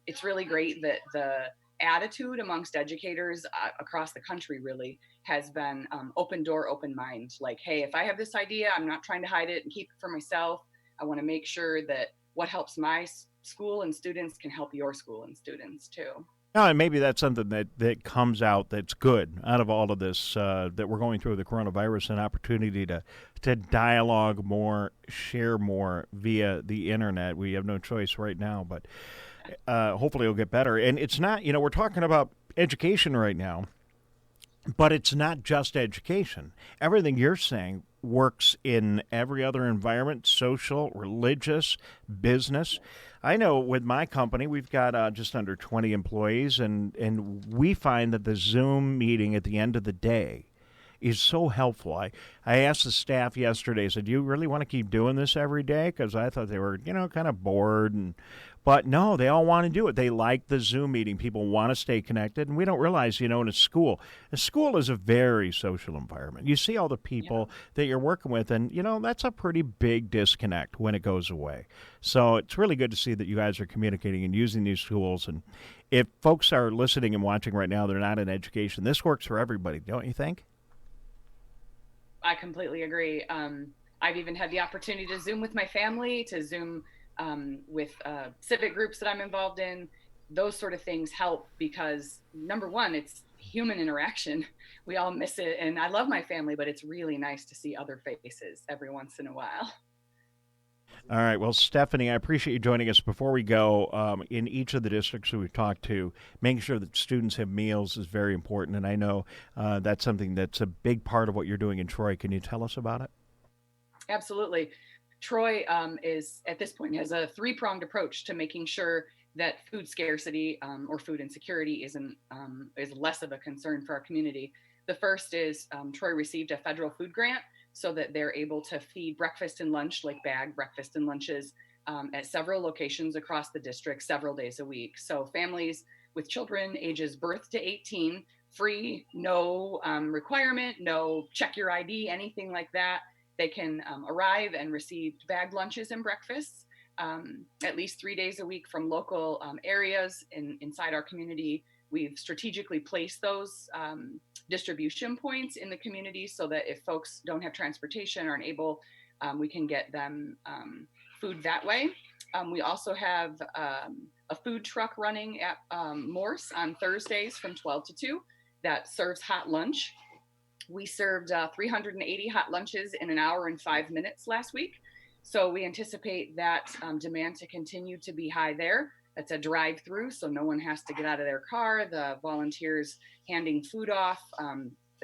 It's really great that the attitude amongst educators across the country really has been open door, open mind. Like, hey, if I have this idea, I'm not trying to hide it and keep it for myself. I want to make sure that what helps my school and students can help your school and students too. No, and maybe that's something that comes out that's good out of all of this that we're going through the coronavirus, an opportunity to dialogue more, share more via the internet. We have no choice right now, but hopefully it'll get better. And it's not, we're talking about education right now, but it's not just education. Everything you're saying works in every other environment, social, religious, business. I know with my company, we've got just under 20 employees, and we find that the Zoom meeting at the end of the day is so helpful. I asked the staff yesterday, I said, do you really want to keep doing this every day? Because I thought they were, kind of bored. But no, they all want to do it. They like the Zoom meeting. People want to stay connected. And we don't realize, in a school is a very social environment. You see all the people that you're working with, and, that's a pretty big disconnect when it goes away. So it's really good to see that you guys are communicating and using these tools. And if folks are listening and watching right now, they're not in education, this works for everybody, don't you think? I completely agree. I've even had the opportunity to Zoom with my family, to Zoom with civic groups that I'm involved in. Those sort of things help because, number one, it's human interaction. We all miss it. And I love my family, but it's really nice to see other faces every once in a while. All right. Well, Stephanie, I appreciate you joining us. Before we go, in each of the districts that we've talked to, making sure that students have meals is very important. And I know that's something that's a big part of what you're doing in Troy. Can you tell us about it? Absolutely. Troy is, at this point, has a three-pronged approach to making sure that food scarcity or food insecurity is less of a concern for our community. The first is Troy received a federal food grant so that they're able to feed breakfast and lunch, like bag breakfast and lunches at several locations across the district, several days a week. So families with children ages birth to 18, free, no requirement, no check your ID, anything like that. They can arrive and receive bagged lunches and breakfasts at least 3 days a week from local areas inside our community. We've strategically placed those distribution points in the community so that if folks don't have transportation or aren't able, we can get them food that way. We also have a food truck running at Moarse on Thursdays from 12 to 2 that serves hot lunch. We served 380 hot lunches in an hour and 5 minutes last week. So we anticipate that demand to continue to be high there. It's a drive-through, so no one has to get out of their car. The volunteers handing food off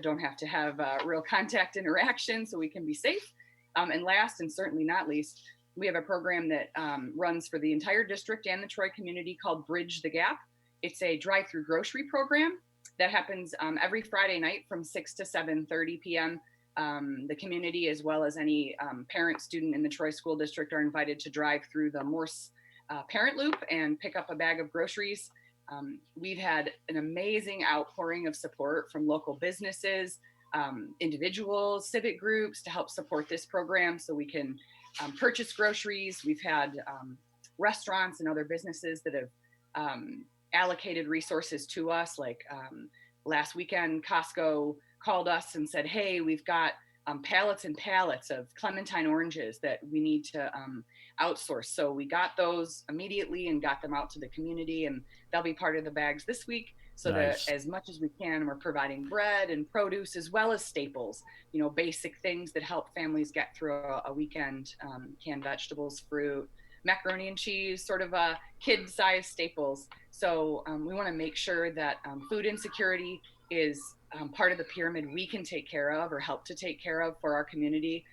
don't have to have real contact interaction, so we can be safe. And last, and certainly not least, we have a program that runs for the entire district and the Troy community called Bridge the Gap. It's a drive-through grocery program that happens every Friday night from 6 to 7:30 p.m. The community, as well as any parent, student in the Troy School District, are invited to drive through the Moarse parent loop and pick up a bag of groceries. We've had an amazing outpouring of support from local businesses, individuals, civic groups to help support this program so we can purchase groceries. We've had restaurants and other businesses that have allocated resources to us, like last weekend, Costco called us and said, hey, we've got pallets and pallets of clementine oranges that we need to outsource. So we got those immediately and got them out to the community, and they'll be part of the bags this week. So Nice. that as much as we can, we're providing bread and produce as well as staples, basic things that help families get through a weekend, canned vegetables, fruit, macaroni and cheese, sort of kid-sized staples. So we want to make sure that food insecurity is part of the pyramid we can take care of or help to take care of for our community,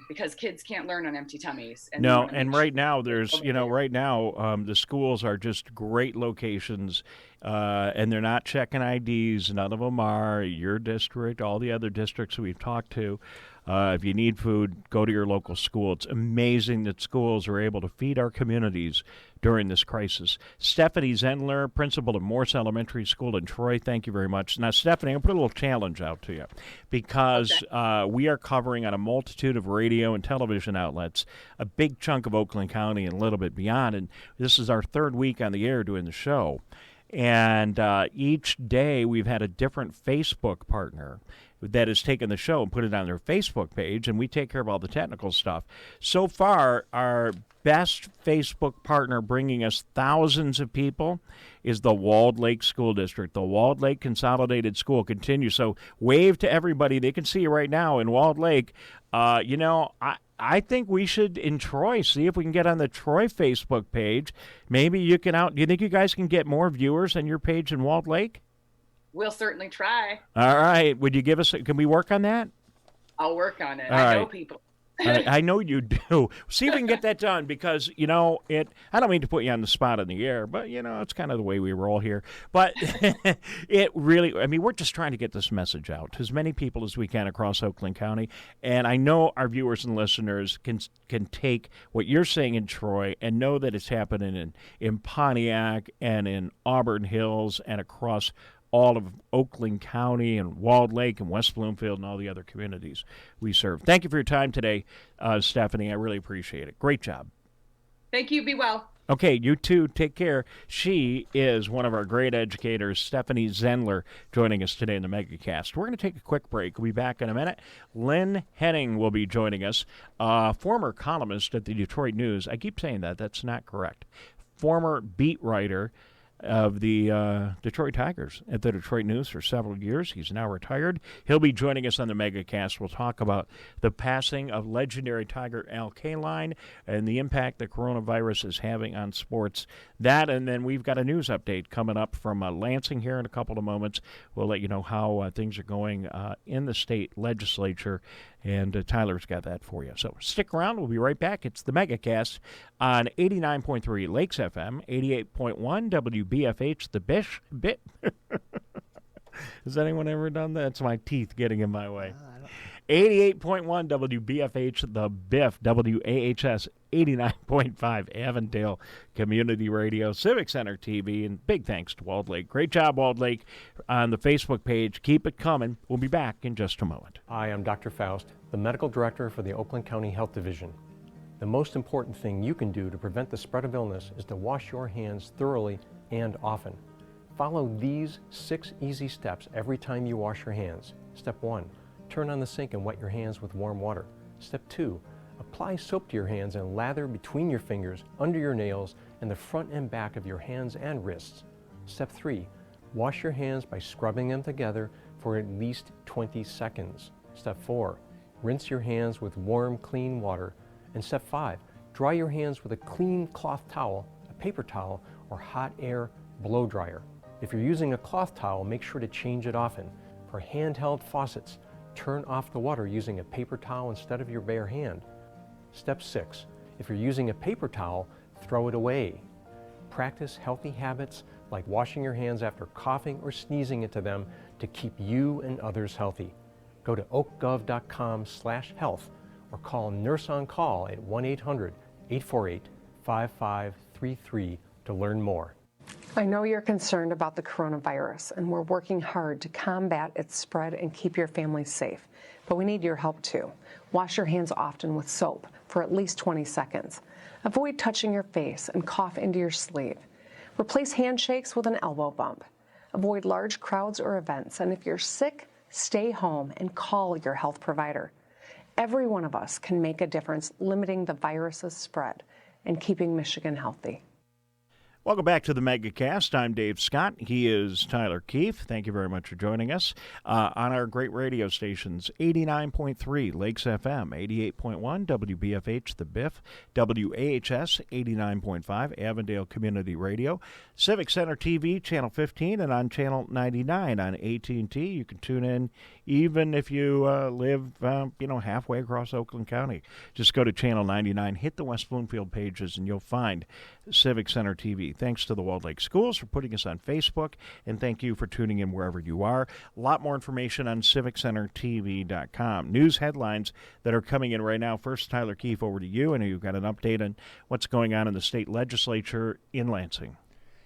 because kids can't learn on empty tummies. And no, and right now there's, the schools are just great locations, and they're not checking IDs. None of them are. Your district, all the other districts we've talked to. If you need food, go to your local school. It's amazing that schools are able to feed our communities during this crisis. Stephanie Zendler, principal of Moarse Elementary School in Troy, thank you very much. Now, Stephanie, I'll put a little challenge out to you, because we are covering on a multitude of radio and television outlets a big chunk of Oakland County and a little bit beyond, and this is our third week on the air doing the show. And each day we've had a different Facebook partner that has taken the show and put it on their Facebook page, and we take care of all the technical stuff. So far, our best Facebook partner bringing us thousands of people is the Walled Lake School District. The Walled Lake Consolidated School continues. So wave to everybody. They can see you right now in Walled Lake. I think we should, in Troy, see if we can get on the Troy Facebook page. Maybe you can do you think you guys can get more viewers on your page in Walled Lake? We'll certainly try. All right. Would you give us, can we work on that? I'll work on it. All I know right. people. I know you do. See if we can get that done, because, I don't mean to put you on the spot in the air, but, it's kind of the way we roll here. But it really, we're just trying to get this message out to as many people as we can across Oakland County. And I know our viewers and listeners can take what you're saying in Troy and know that it's happening in Pontiac and in Auburn Hills and across all of Oakland County and Walled Lake and West Bloomfield and all the other communities we serve. Thank you for your time today, Stephanie. I really appreciate it. Great job. Thank you. Be well. Okay, you too. Take care. She is one of our great educators, Stephanie Zendler, joining us today in the Megacast. We're going to take a quick break. We'll be back in a minute. Lynn Henning will be joining us, former columnist at the Detroit News. I keep saying that. That's not correct. Former beat writer of the Detroit Tigers at the Detroit News for several years. He's now retired. He'll be joining us on the Megacast. We'll talk about the passing of legendary Tiger Al Kaline and the impact the coronavirus is having on sports. That, and then we've got a news update coming up from Lansing here in a couple of moments. We'll let you know how things are going in the state legislature, and Tyler's got that for you. So stick around. We'll be right back. It's the Megacast on 89.3 Lakes FM, 88.1 WBFH, the Bish Bit. Has anyone ever done that? It's my teeth getting in my way. 88.1 WBFH, the Biff, WAHS 89.5 Avondale Community Radio, Civic Center TV, and big thanks to Walled Lake. Great job, Walled Lake, on the Facebook page. Keep it coming. We'll be back in just a moment. Hi, I'm Dr. Faust, the Medical Director for the Oakland County Health Division. The most important thing you can do to prevent the spread of illness is to wash your hands thoroughly and often. Follow these 6 easy steps every time you wash your hands. Step 1. Turn on the sink and wet your hands with warm water. Step 2. Apply soap to your hands and lather between your fingers, under your nails, and the front and back of your hands and wrists. Step 3. Wash your hands by scrubbing them together for at least 20 seconds. Step 4. Rinse your hands with warm, clean water. And step 5. Dry your hands with a clean cloth towel, a paper towel, or hot air blow dryer. If you're using a cloth towel, make sure to change it often. For handheld faucets, turn off the water using a paper towel instead of your bare hand. Step 6. If you're using a paper towel, throw it away. Practice healthy habits like washing your hands after coughing or sneezing into them to keep you and others healthy. Go to oakgov.com/health or call Nurse on Call at 1-800-848-5533 to learn more. I know you're concerned about the coronavirus, and we're working hard to combat its spread and keep your family safe. But we need your help too. Wash your hands often with soap for at least 20 seconds. Avoid touching your face and cough into your sleeve. Replace handshakes with an elbow bump. Avoid large crowds or events, and if you're sick, stay home and call your health provider. Every one of us can make a difference limiting the virus's spread and keeping Michigan healthy. Welcome back to the Megacast. I'm Dave Scott. He is Tyler Keefe. Thank you very much for joining us on our great radio stations, 89.3 Lakes FM, 88.1 WBFH The Biff, WAHS 89.5 Avondale Community Radio, Civic Center TV, Channel 15, and on Channel 99 on AT&T. You can tune in even if you live, halfway across Oakland County. Just go to Channel 99, hit the West Bloomfield pages, and you'll find Civic Center TV. Thanks to the Walled Lake Schools for putting us on Facebook, and thank you for tuning in wherever you are. A lot more information on civiccentertv.com. News headlines that are coming in right now. First, Tyler Keefe, over to you, and you've got an update on what's going on in the state legislature in Lansing.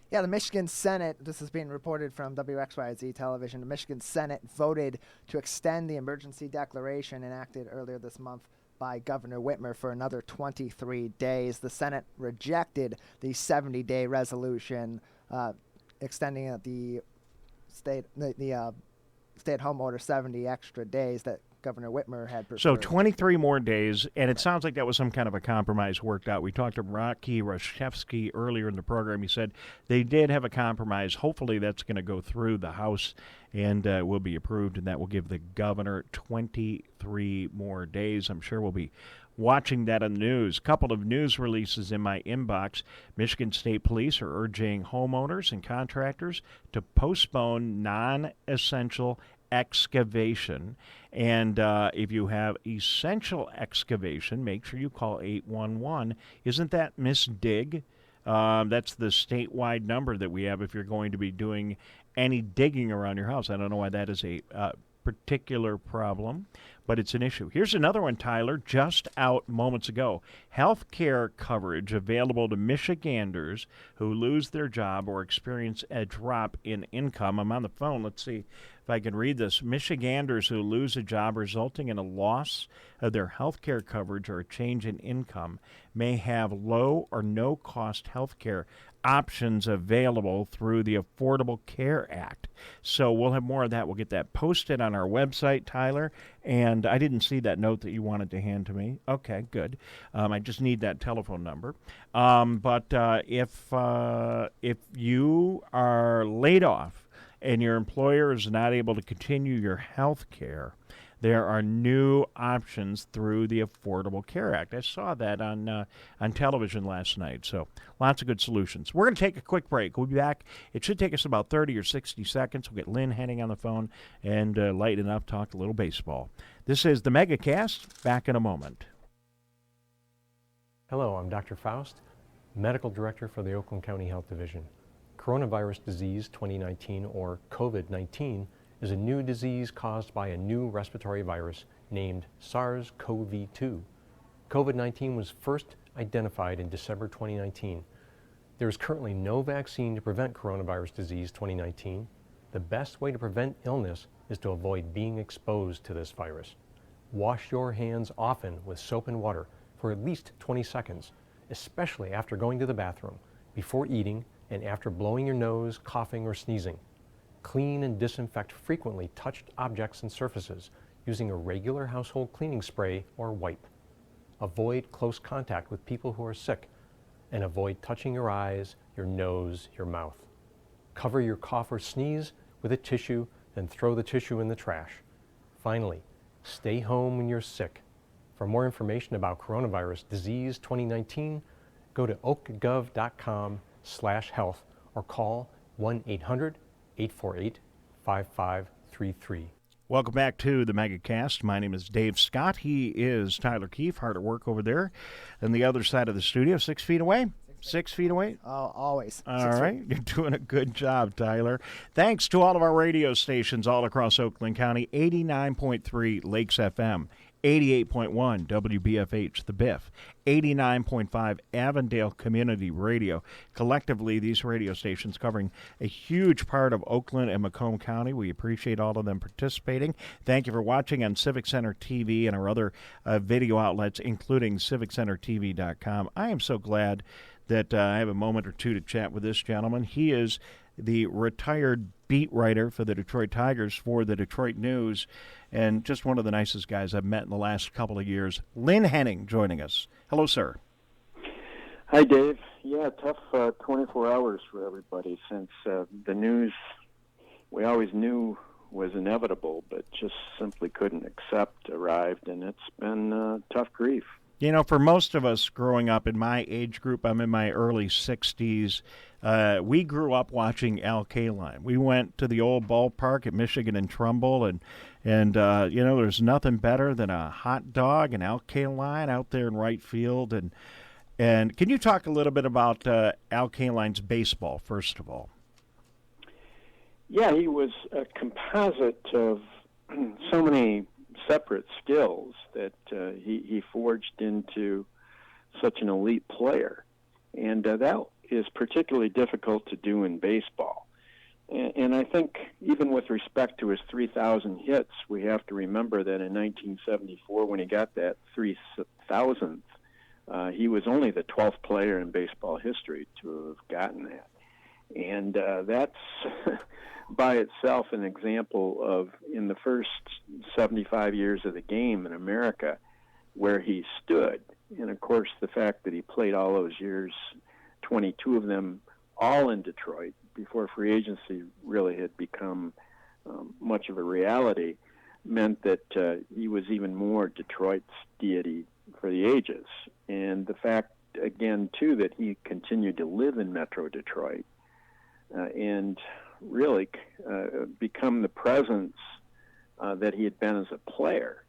Yeah, the Michigan Senate, this is being reported from WXYZ television, the Michigan Senate voted to extend the emergency declaration enacted earlier this month by Governor Whitmer for another 23 days. The Senate rejected the 70-day resolution extending the stay-at-home order 70 extra days that Governor Whitmer had preferred. So 23 more days, and it sounds like that was some kind of a compromise worked out. We talked to Raczkowski earlier in the program. He said they did have a compromise. Hopefully that's going to go through the House and will be approved, and that will give the governor 23 more days. I'm sure we'll be watching that on the news. Couple of news releases in my inbox. Michigan State Police are urging homeowners and contractors to postpone non-essential excavation. And if you have essential excavation, make sure you call 811. Isn't that Miss Dig? That's the statewide number that we have if you're going to be doing any digging around your house. I don't know why that is a particular problem, but it's an issue. Here's another one, Tyler, just out moments ago. Health care coverage available to Michiganders who lose their job or experience a drop in income. I'm on the phone. Let's see if I can read this. Michiganders who lose a job resulting in a loss of their health care coverage or a change in income may have low or no cost health care options available through the Affordable Care Act. So we'll have more of that. We'll get that posted on our website, Tyler. And I didn't see that note that you wanted to hand to me. Okay, good. I just need that telephone number. But if you are laid off and your employer is not able to continue your health care, there are new options through the Affordable Care Act. I saw that on television last night. So lots of good solutions. We're going to take a quick break. We'll be back. It should take us about 30 or 60 seconds. We'll get Lynn Henning on the phone and lighten up, talk a little baseball. This is the Megacast. Back in a moment. Hello, I'm Dr. Faust, Medical Director for the Oakland County Health Division. Coronavirus disease 2019, or COVID-19, is a new disease caused by a new respiratory virus named SARS-CoV-2. COVID-19 was first identified in December 2019. There is currently no vaccine to prevent coronavirus disease 2019. The best way to prevent illness is to avoid being exposed to this virus. Wash your hands often with soap and water for at least 20 seconds, especially after going to the bathroom, before eating, and after blowing your nose, coughing, or sneezing. Clean and disinfect frequently touched objects and surfaces using a regular household cleaning spray or wipe. Avoid close contact with people who are sick, and avoid touching your eyes, your nose, your mouth. Cover your cough or sneeze with a tissue, then throw the tissue in the trash. Finally, stay home when you're sick. For more information about coronavirus disease 2019, go to oakgov.com/health or call 1-800-848-5533. Welcome back to the Megacast. My name is Dave Scott. He is Tyler Keefe, hard at work over there on the other side of the studio, 6 feet away. 6 feet away? Always. All right. You're doing a good job, Tyler. Thanks to all of our radio stations all across Oakland County, 89.3 Lakes FM, 88.1 WBFH The Biff, 89.5 Avondale Community Radio. Collectively, these radio stations covering a huge part of Oakland and Macomb County. We appreciate all of them participating. Thank you for watching on Civic Center TV and our other video outlets, including civiccentertv.com. I am so glad that I have a moment or two to chat with this gentleman. He is the retired beat writer for the Detroit Tigers for the Detroit News, and just one of the nicest guys I've met in the last couple of years. Lynn Henning joining us. Hello, sir. Hi, Dave. Yeah, tough 24 hours for everybody since the news we always knew was inevitable, but just simply couldn't accept arrived, and it's been tough grief. You know, for most of us growing up in my age group, I'm in my early 60s, we grew up watching Al Kaline. We went to the old ballpark at Michigan and Trumbull, and you know, there's nothing better than a hot dog and Al Kaline out there in right field. And can you talk a little bit about Al Kaline's baseball, first of all? Yeah, he was a composite of so many separate skills that he forged into such an elite player. And that is particularly difficult to do in baseball. And I think even with respect to his 3,000 hits, we have to remember that in 1974, when he got that 3,000th, he was only the 12th player in baseball history to have gotten that. And that's by itself an example of, in the first 75 years of the game in America, where he stood. And, of course, the fact that he played all those years, 22 of them all in Detroit, before free agency really had become much of a reality, meant that he was even more Detroit's deity for the ages. And the fact, again, too, that he continued to live in Metro Detroit and really become the presence that he had been as a player,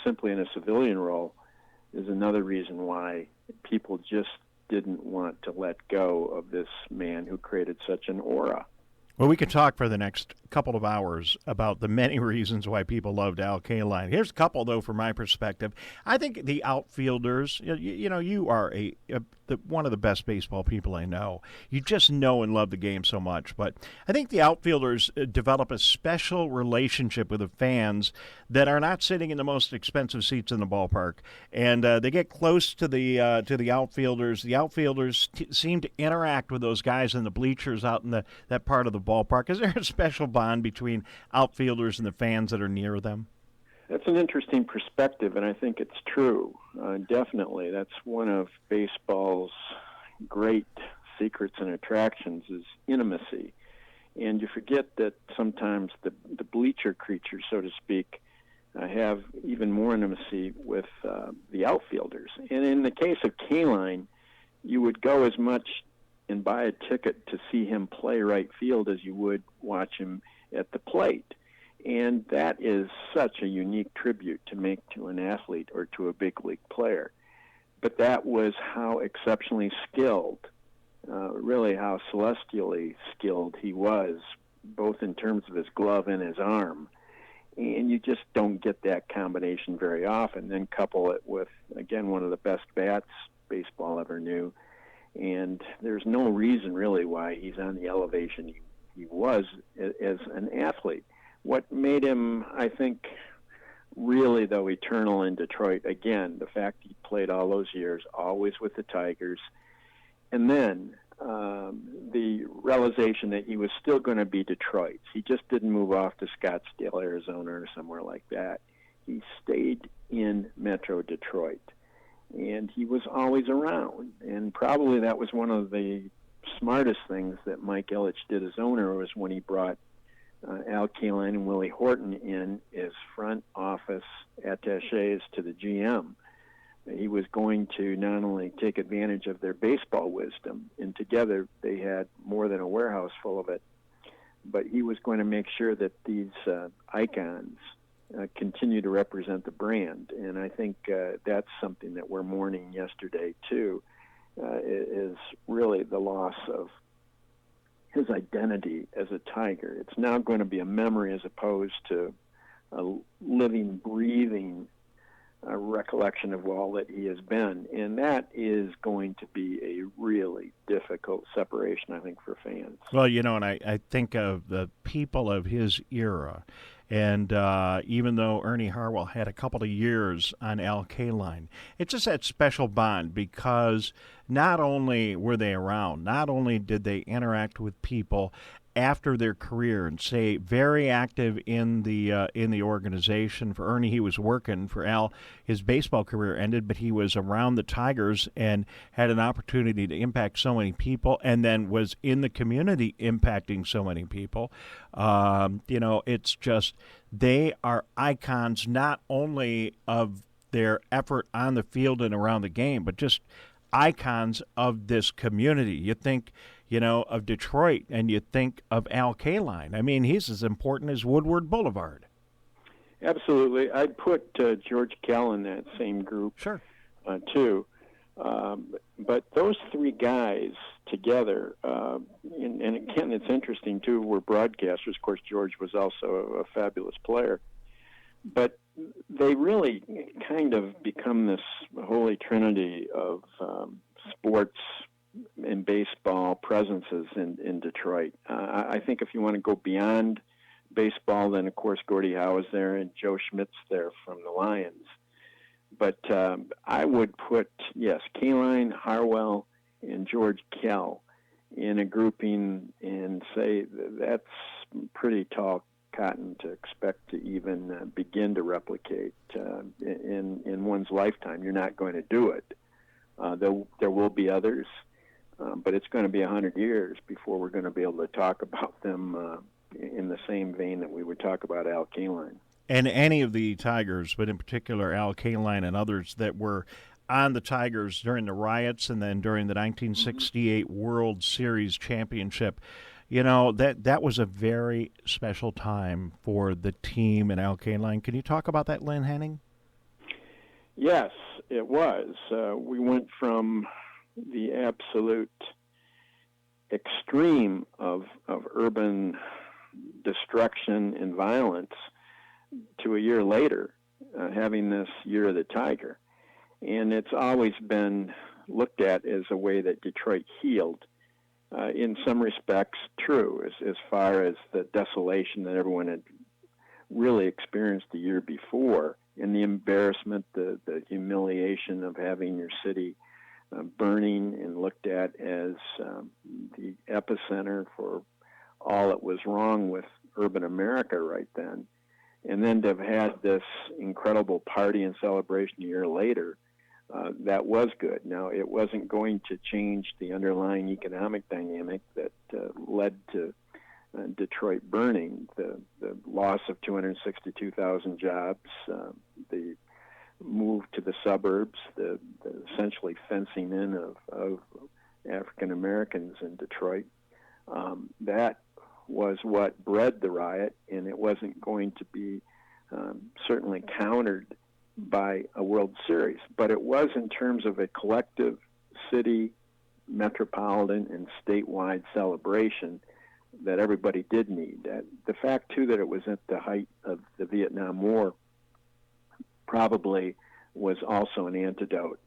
simply in a civilian role, is another reason why people just didn't want to let go of this man who created such an aura. Well, we could talk for the next couple of hours about the many reasons why people loved Al Kaline. Here's a couple, though, from my perspective. I think the outfielders, you know, you are one of the best baseball people I know. You just know and love the game so much. But I think the outfielders develop a special relationship with the fans that are not sitting in the most expensive seats in the ballpark. And they get close to the outfielders. The outfielders seem to interact with those guys in the bleachers out in that part of the ballpark. Is there a special bond between outfielders and the fans that are near them? That's an interesting perspective, and I think it's true. Definitely. That's one of baseball's great secrets and attractions is intimacy. And you forget that sometimes the bleacher creatures, so to speak, have even more intimacy with the outfielders. And in the case of Kaline, you would go as much and buy a ticket to see him play right field as you would watch him at the plate. And that is such a unique tribute to make to an athlete or to a big league player. But that was how exceptionally skilled, really how celestially skilled he was, both in terms of his glove and his arm. And you just don't get that combination very often. Then couple it with, again, one of the best bats baseball ever knew. And there's no reason really why he's on the elevation he was as an athlete. What made him, I think, really, though, eternal in Detroit, again, the fact he played all those years, always with the Tigers, and then the realization that he was still going to be Detroit's. He just didn't move off to Scottsdale, Arizona, or somewhere like that. He stayed in Metro Detroit. And he was always around. And probably that was one of the smartest things that Mike Ilitch did as owner, was when he brought Al Kaline and Willie Horton in as front office attaches to the GM. He was going to not only take advantage of their baseball wisdom, and together they had more than a warehouse full of it, but he was going to make sure that these icons continue to represent the brand. And I think that's something that we're mourning yesterday, too, is really the loss of his identity as a Tiger. It's now going to be a memory as opposed to a living, breathing recollection of all that he has been. And that is going to be a really difficult separation, I think, for fans. Well, you know, and I think of the people of his era. And even though Ernie Harwell had a couple of years on Al Kaline, it's just that special bond because not only were they around, not only did they interact with people, after their career and say very active in the organization. For Ernie, he was working. For Al, his baseball career ended, but he was around the Tigers and had an opportunity to impact so many people, and then was in the community impacting so many people. It's just, they are icons not only of their effort on the field and around the game, but just icons of this community. You think, of Detroit, and you think of Al Kaline. I mean, he's as important as Woodward Boulevard. Absolutely. I'd put George Kell in that same group, sure, too. But those three guys together, and again, it's interesting, too, we're broadcasters. Of course, George was also a fabulous player. But they really kind of become this holy trinity of sports and baseball presences in Detroit. I think if you want to go beyond baseball, then, of course, Gordie Howe is there and Joe Schmidt's there from the Lions. But I would put, yes, Kaline, Harwell, and George Kell in a grouping and say that's pretty tall cotton to expect to even begin to replicate in one's lifetime. You're not going to do it. There will be others, but it's going to be 100 years before we're going to be able to talk about them in the same vein that we would talk about Al Kaline. And any of the Tigers, but in particular Al Kaline and others that were on the Tigers during the riots and then during the 1968 World Series championship. That was a very special time for the team and Al Kaline. Can you talk about that, Lynn Henning? Yes, it was. We went from the absolute extreme of urban destruction and violence to a year later, having this Year of the Tiger. And it's always been looked at as a way that Detroit healed. In some respects, true, as far as the desolation that everyone had really experienced the year before, and the embarrassment, the humiliation of having your city burning and looked at as the epicenter for all that was wrong with urban America right then. And then to have had this incredible party and celebration a year later, that was good. Now, it wasn't going to change the underlying economic dynamic that led to Detroit burning, the loss of 262,000 jobs, the move to the suburbs, the essentially fencing in of African Americans in Detroit. That was what bred the riot, and it wasn't going to be certainly countered by a World Series. But it was in terms of a collective city, metropolitan, and statewide celebration that everybody did need. The fact, too, that it was at the height of the Vietnam War probably was also an antidote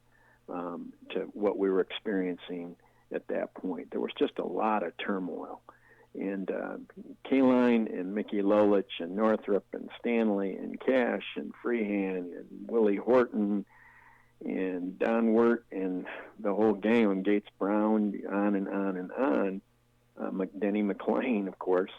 to what we were experiencing at that point. There was just a lot of turmoil. And Kaline and Mickey Lolich and Northrup and Stanley and Cash and Freehand and Willie Horton and Don Wirt and the whole gang, and Gates Brown, on and on and on, Denny McClain, of course,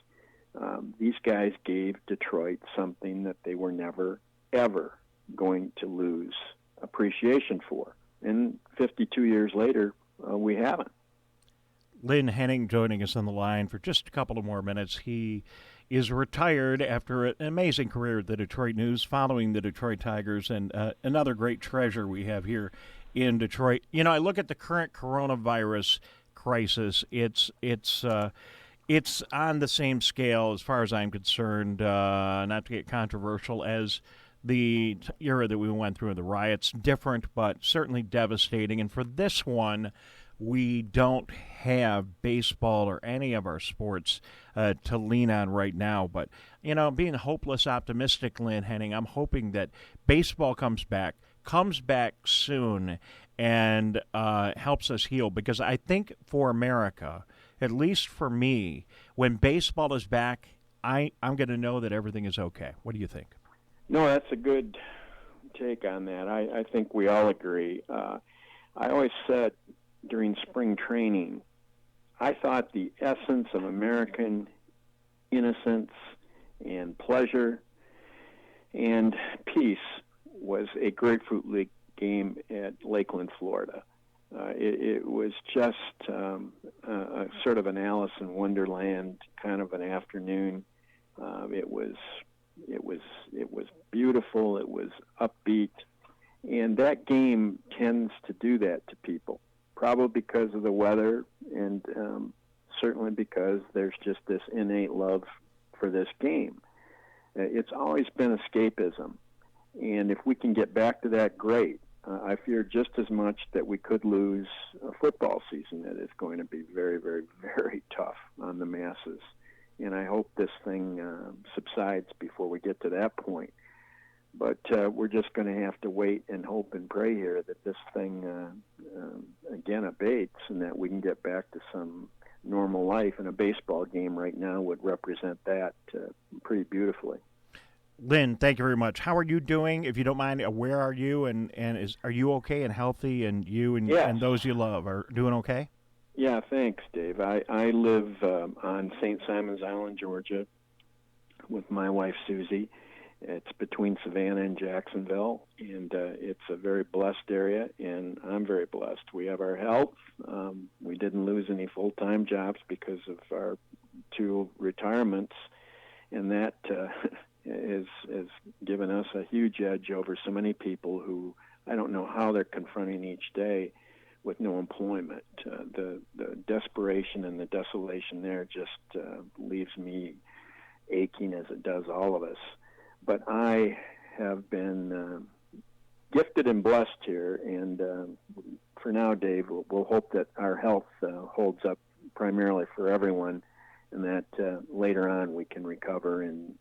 these guys gave Detroit something that they were never, ever going to lose appreciation for. And 52 years later, we haven't. Lynn Henning joining us on the line for just a couple of more minutes. He is retired after an amazing career at the Detroit News, following the Detroit Tigers, and another great treasure we have here in Detroit. I look at the current coronavirus crisis. It's on the same scale, as far as I'm concerned, not to get controversial, as the era that we went through, the riots. Different, but certainly devastating. And for this one, we don't have baseball or any of our sports to lean on right now. But, being hopeless optimistic, Lynn Henning, I'm hoping that baseball comes back soon, and helps us heal. Because I think for America, at least for me, when baseball is back, I'm going to know that everything is okay. What do you think? No, that's a good take on that. I think we all agree. I always said during spring training, I thought the essence of American innocence and pleasure and peace was a Grapefruit League game at Lakeland, Florida. It was just a sort of an Alice in Wonderland kind of an afternoon. It was beautiful. It was upbeat, and that game tends to do that to people. Probably because of the weather, and certainly because there's just this innate love for this game. It's always been escapism, and if we can get back to that, great. I fear just as much that we could lose a football season that is going to be very, very, very tough on the masses. And I hope this thing subsides before we get to that point. But we're just going to have to wait and hope and pray here that this thing, again, abates and that we can get back to some normal life. And a baseball game right now would represent that pretty beautifully. Lynn, thank you very much. How are you doing? If you don't mind, where are you? And are you okay and healthy? And you and, yes. and those you love are doing okay? Yeah, thanks, Dave. I live on St. Simon's Island, Georgia, with my wife, Susie. It's between Savannah and Jacksonville, and it's a very blessed area, and I'm very blessed. We have our health. We didn't lose any full-time jobs because of our 2 retirements, and that has given us a huge edge over so many people who I don't know how they're confronting each day with no employment. The desperation and the desolation there just leaves me aching, as it does all of us. But I have been gifted and blessed here, and for now, Dave, we'll hope that our health holds up primarily for everyone, and that later on we can recover and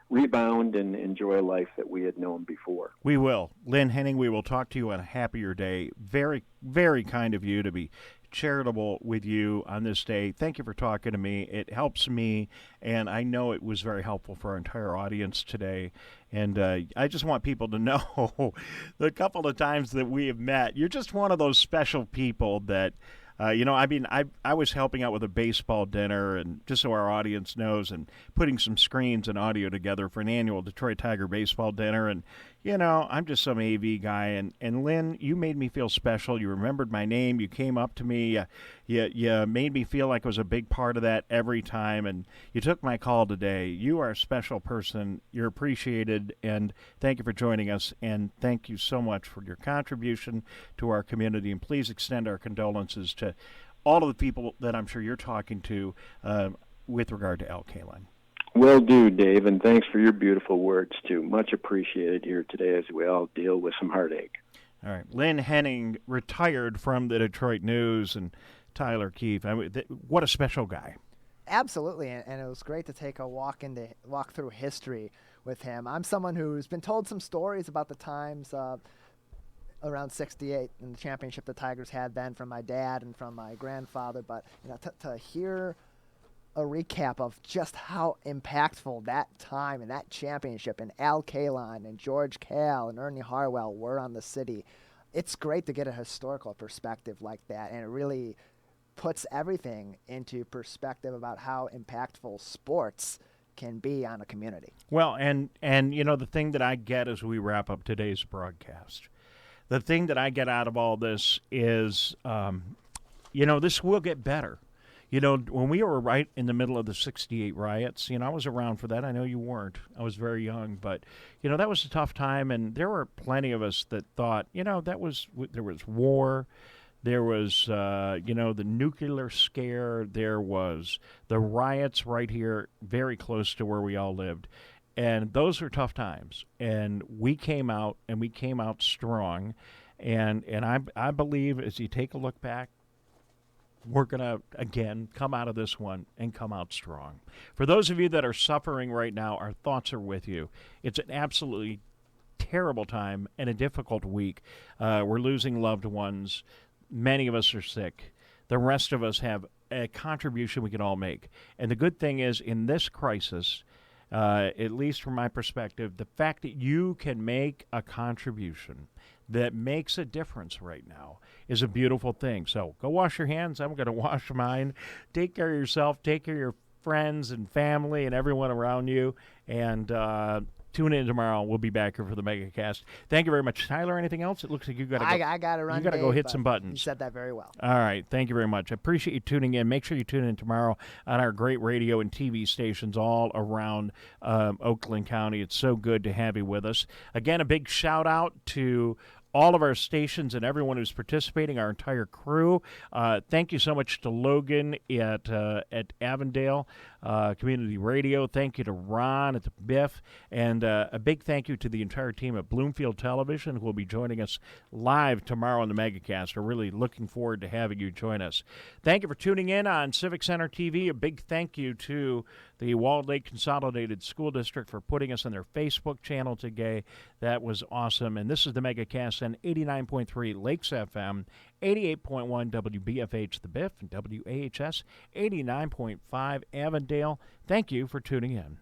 rebound and enjoy a life that we had known before. We will. Lynn Henning, we will talk to you on a happier day. Very, very kind of you to be charitable with you on this day. Thank you for talking to me. It helps me, and I know it was very helpful for our entire audience today. And I just want people to know the couple of times that we have met, you're just one of those special people that I was helping out with a baseball dinner, and just so our audience knows, and putting some screens and audio together for an annual Detroit Tiger baseball dinner. And, I'm just some AV guy. And Lynn, you made me feel special. You remembered my name. You came up to me. You made me feel like I was a big part of that every time. And you took my call today. You are a special person. You're appreciated. And thank you for joining us. And thank you so much for your contribution to our community. And please extend our condolences to all of the people that I'm sure you're talking to with regard to Kaline. Will do, Dave, and thanks for your beautiful words, too. Much appreciated here today as we all deal with some heartache. All right. Lynn Henning retired from the Detroit News, and Tyler Keefe. What a special guy. Absolutely, and it was great to take a walk through history with him. I'm someone who's been told some stories about the times around 68 and the championship the Tigers had then from my dad and from my grandfather, but to hear a recap of just how impactful that time and that championship and Kaline and George Cal and Ernie Harwell were on the city, it's great to get a historical perspective like that, and it really puts everything into perspective about how impactful sports can be on a community. Well, and the thing that I get as we wrap up today's broadcast, the thing that I get out of all this is, this will get better. When we were right in the middle of the 68 riots, I was around for that. I know you weren't. I was very young, but, that was a tough time, and there were plenty of us that thought, there was war, there was, the nuclear scare, there was the riots right here very close to where we all lived, and those were tough times, and we came out, strong, and I believe as you take a look back, we're going to, again, come out of this one and come out strong. For those of you that are suffering right now, our thoughts are with you. It's an absolutely terrible time and a difficult week. We're losing loved ones. Many of us are sick. The rest of us have a contribution we can all make. And the good thing is, in this crisis, at least from my perspective, the fact that you can make a contribution that makes a difference right now is a beautiful thing. So go wash your hands. I'm going to wash mine. Take care of yourself. Take care of your friends and family and everyone around you. And tune in tomorrow. We'll be back here for the Megacast. Thank you very much. Tyler, anything else? It looks like you got to go. I got to run. You got to go hit some buttons. You said that very well. All right. Thank you very much. I appreciate you tuning in. Make sure you tune in tomorrow on our great radio and TV stations all around Oakland County. It's so good to have you with us. Again, a big shout out to all of our stations and everyone who's participating, our entire crew. Thank you so much to Logan at Avondale Community Radio. Thank you to Ron at the Biff. And a big thank you to the entire team at Bloomfield Television who will be joining us live tomorrow on the Megacast. We're really looking forward to having you join us. Thank you for tuning in on Civic Center TV. A big thank you to the Walled Lake Consolidated School District for putting us on their Facebook channel today. That was awesome. And this is the Megacast on 89.3 Lakes FM, 88.1 WBFH The Biff, and WAHS 89.5 Avondale. Thank you for tuning in.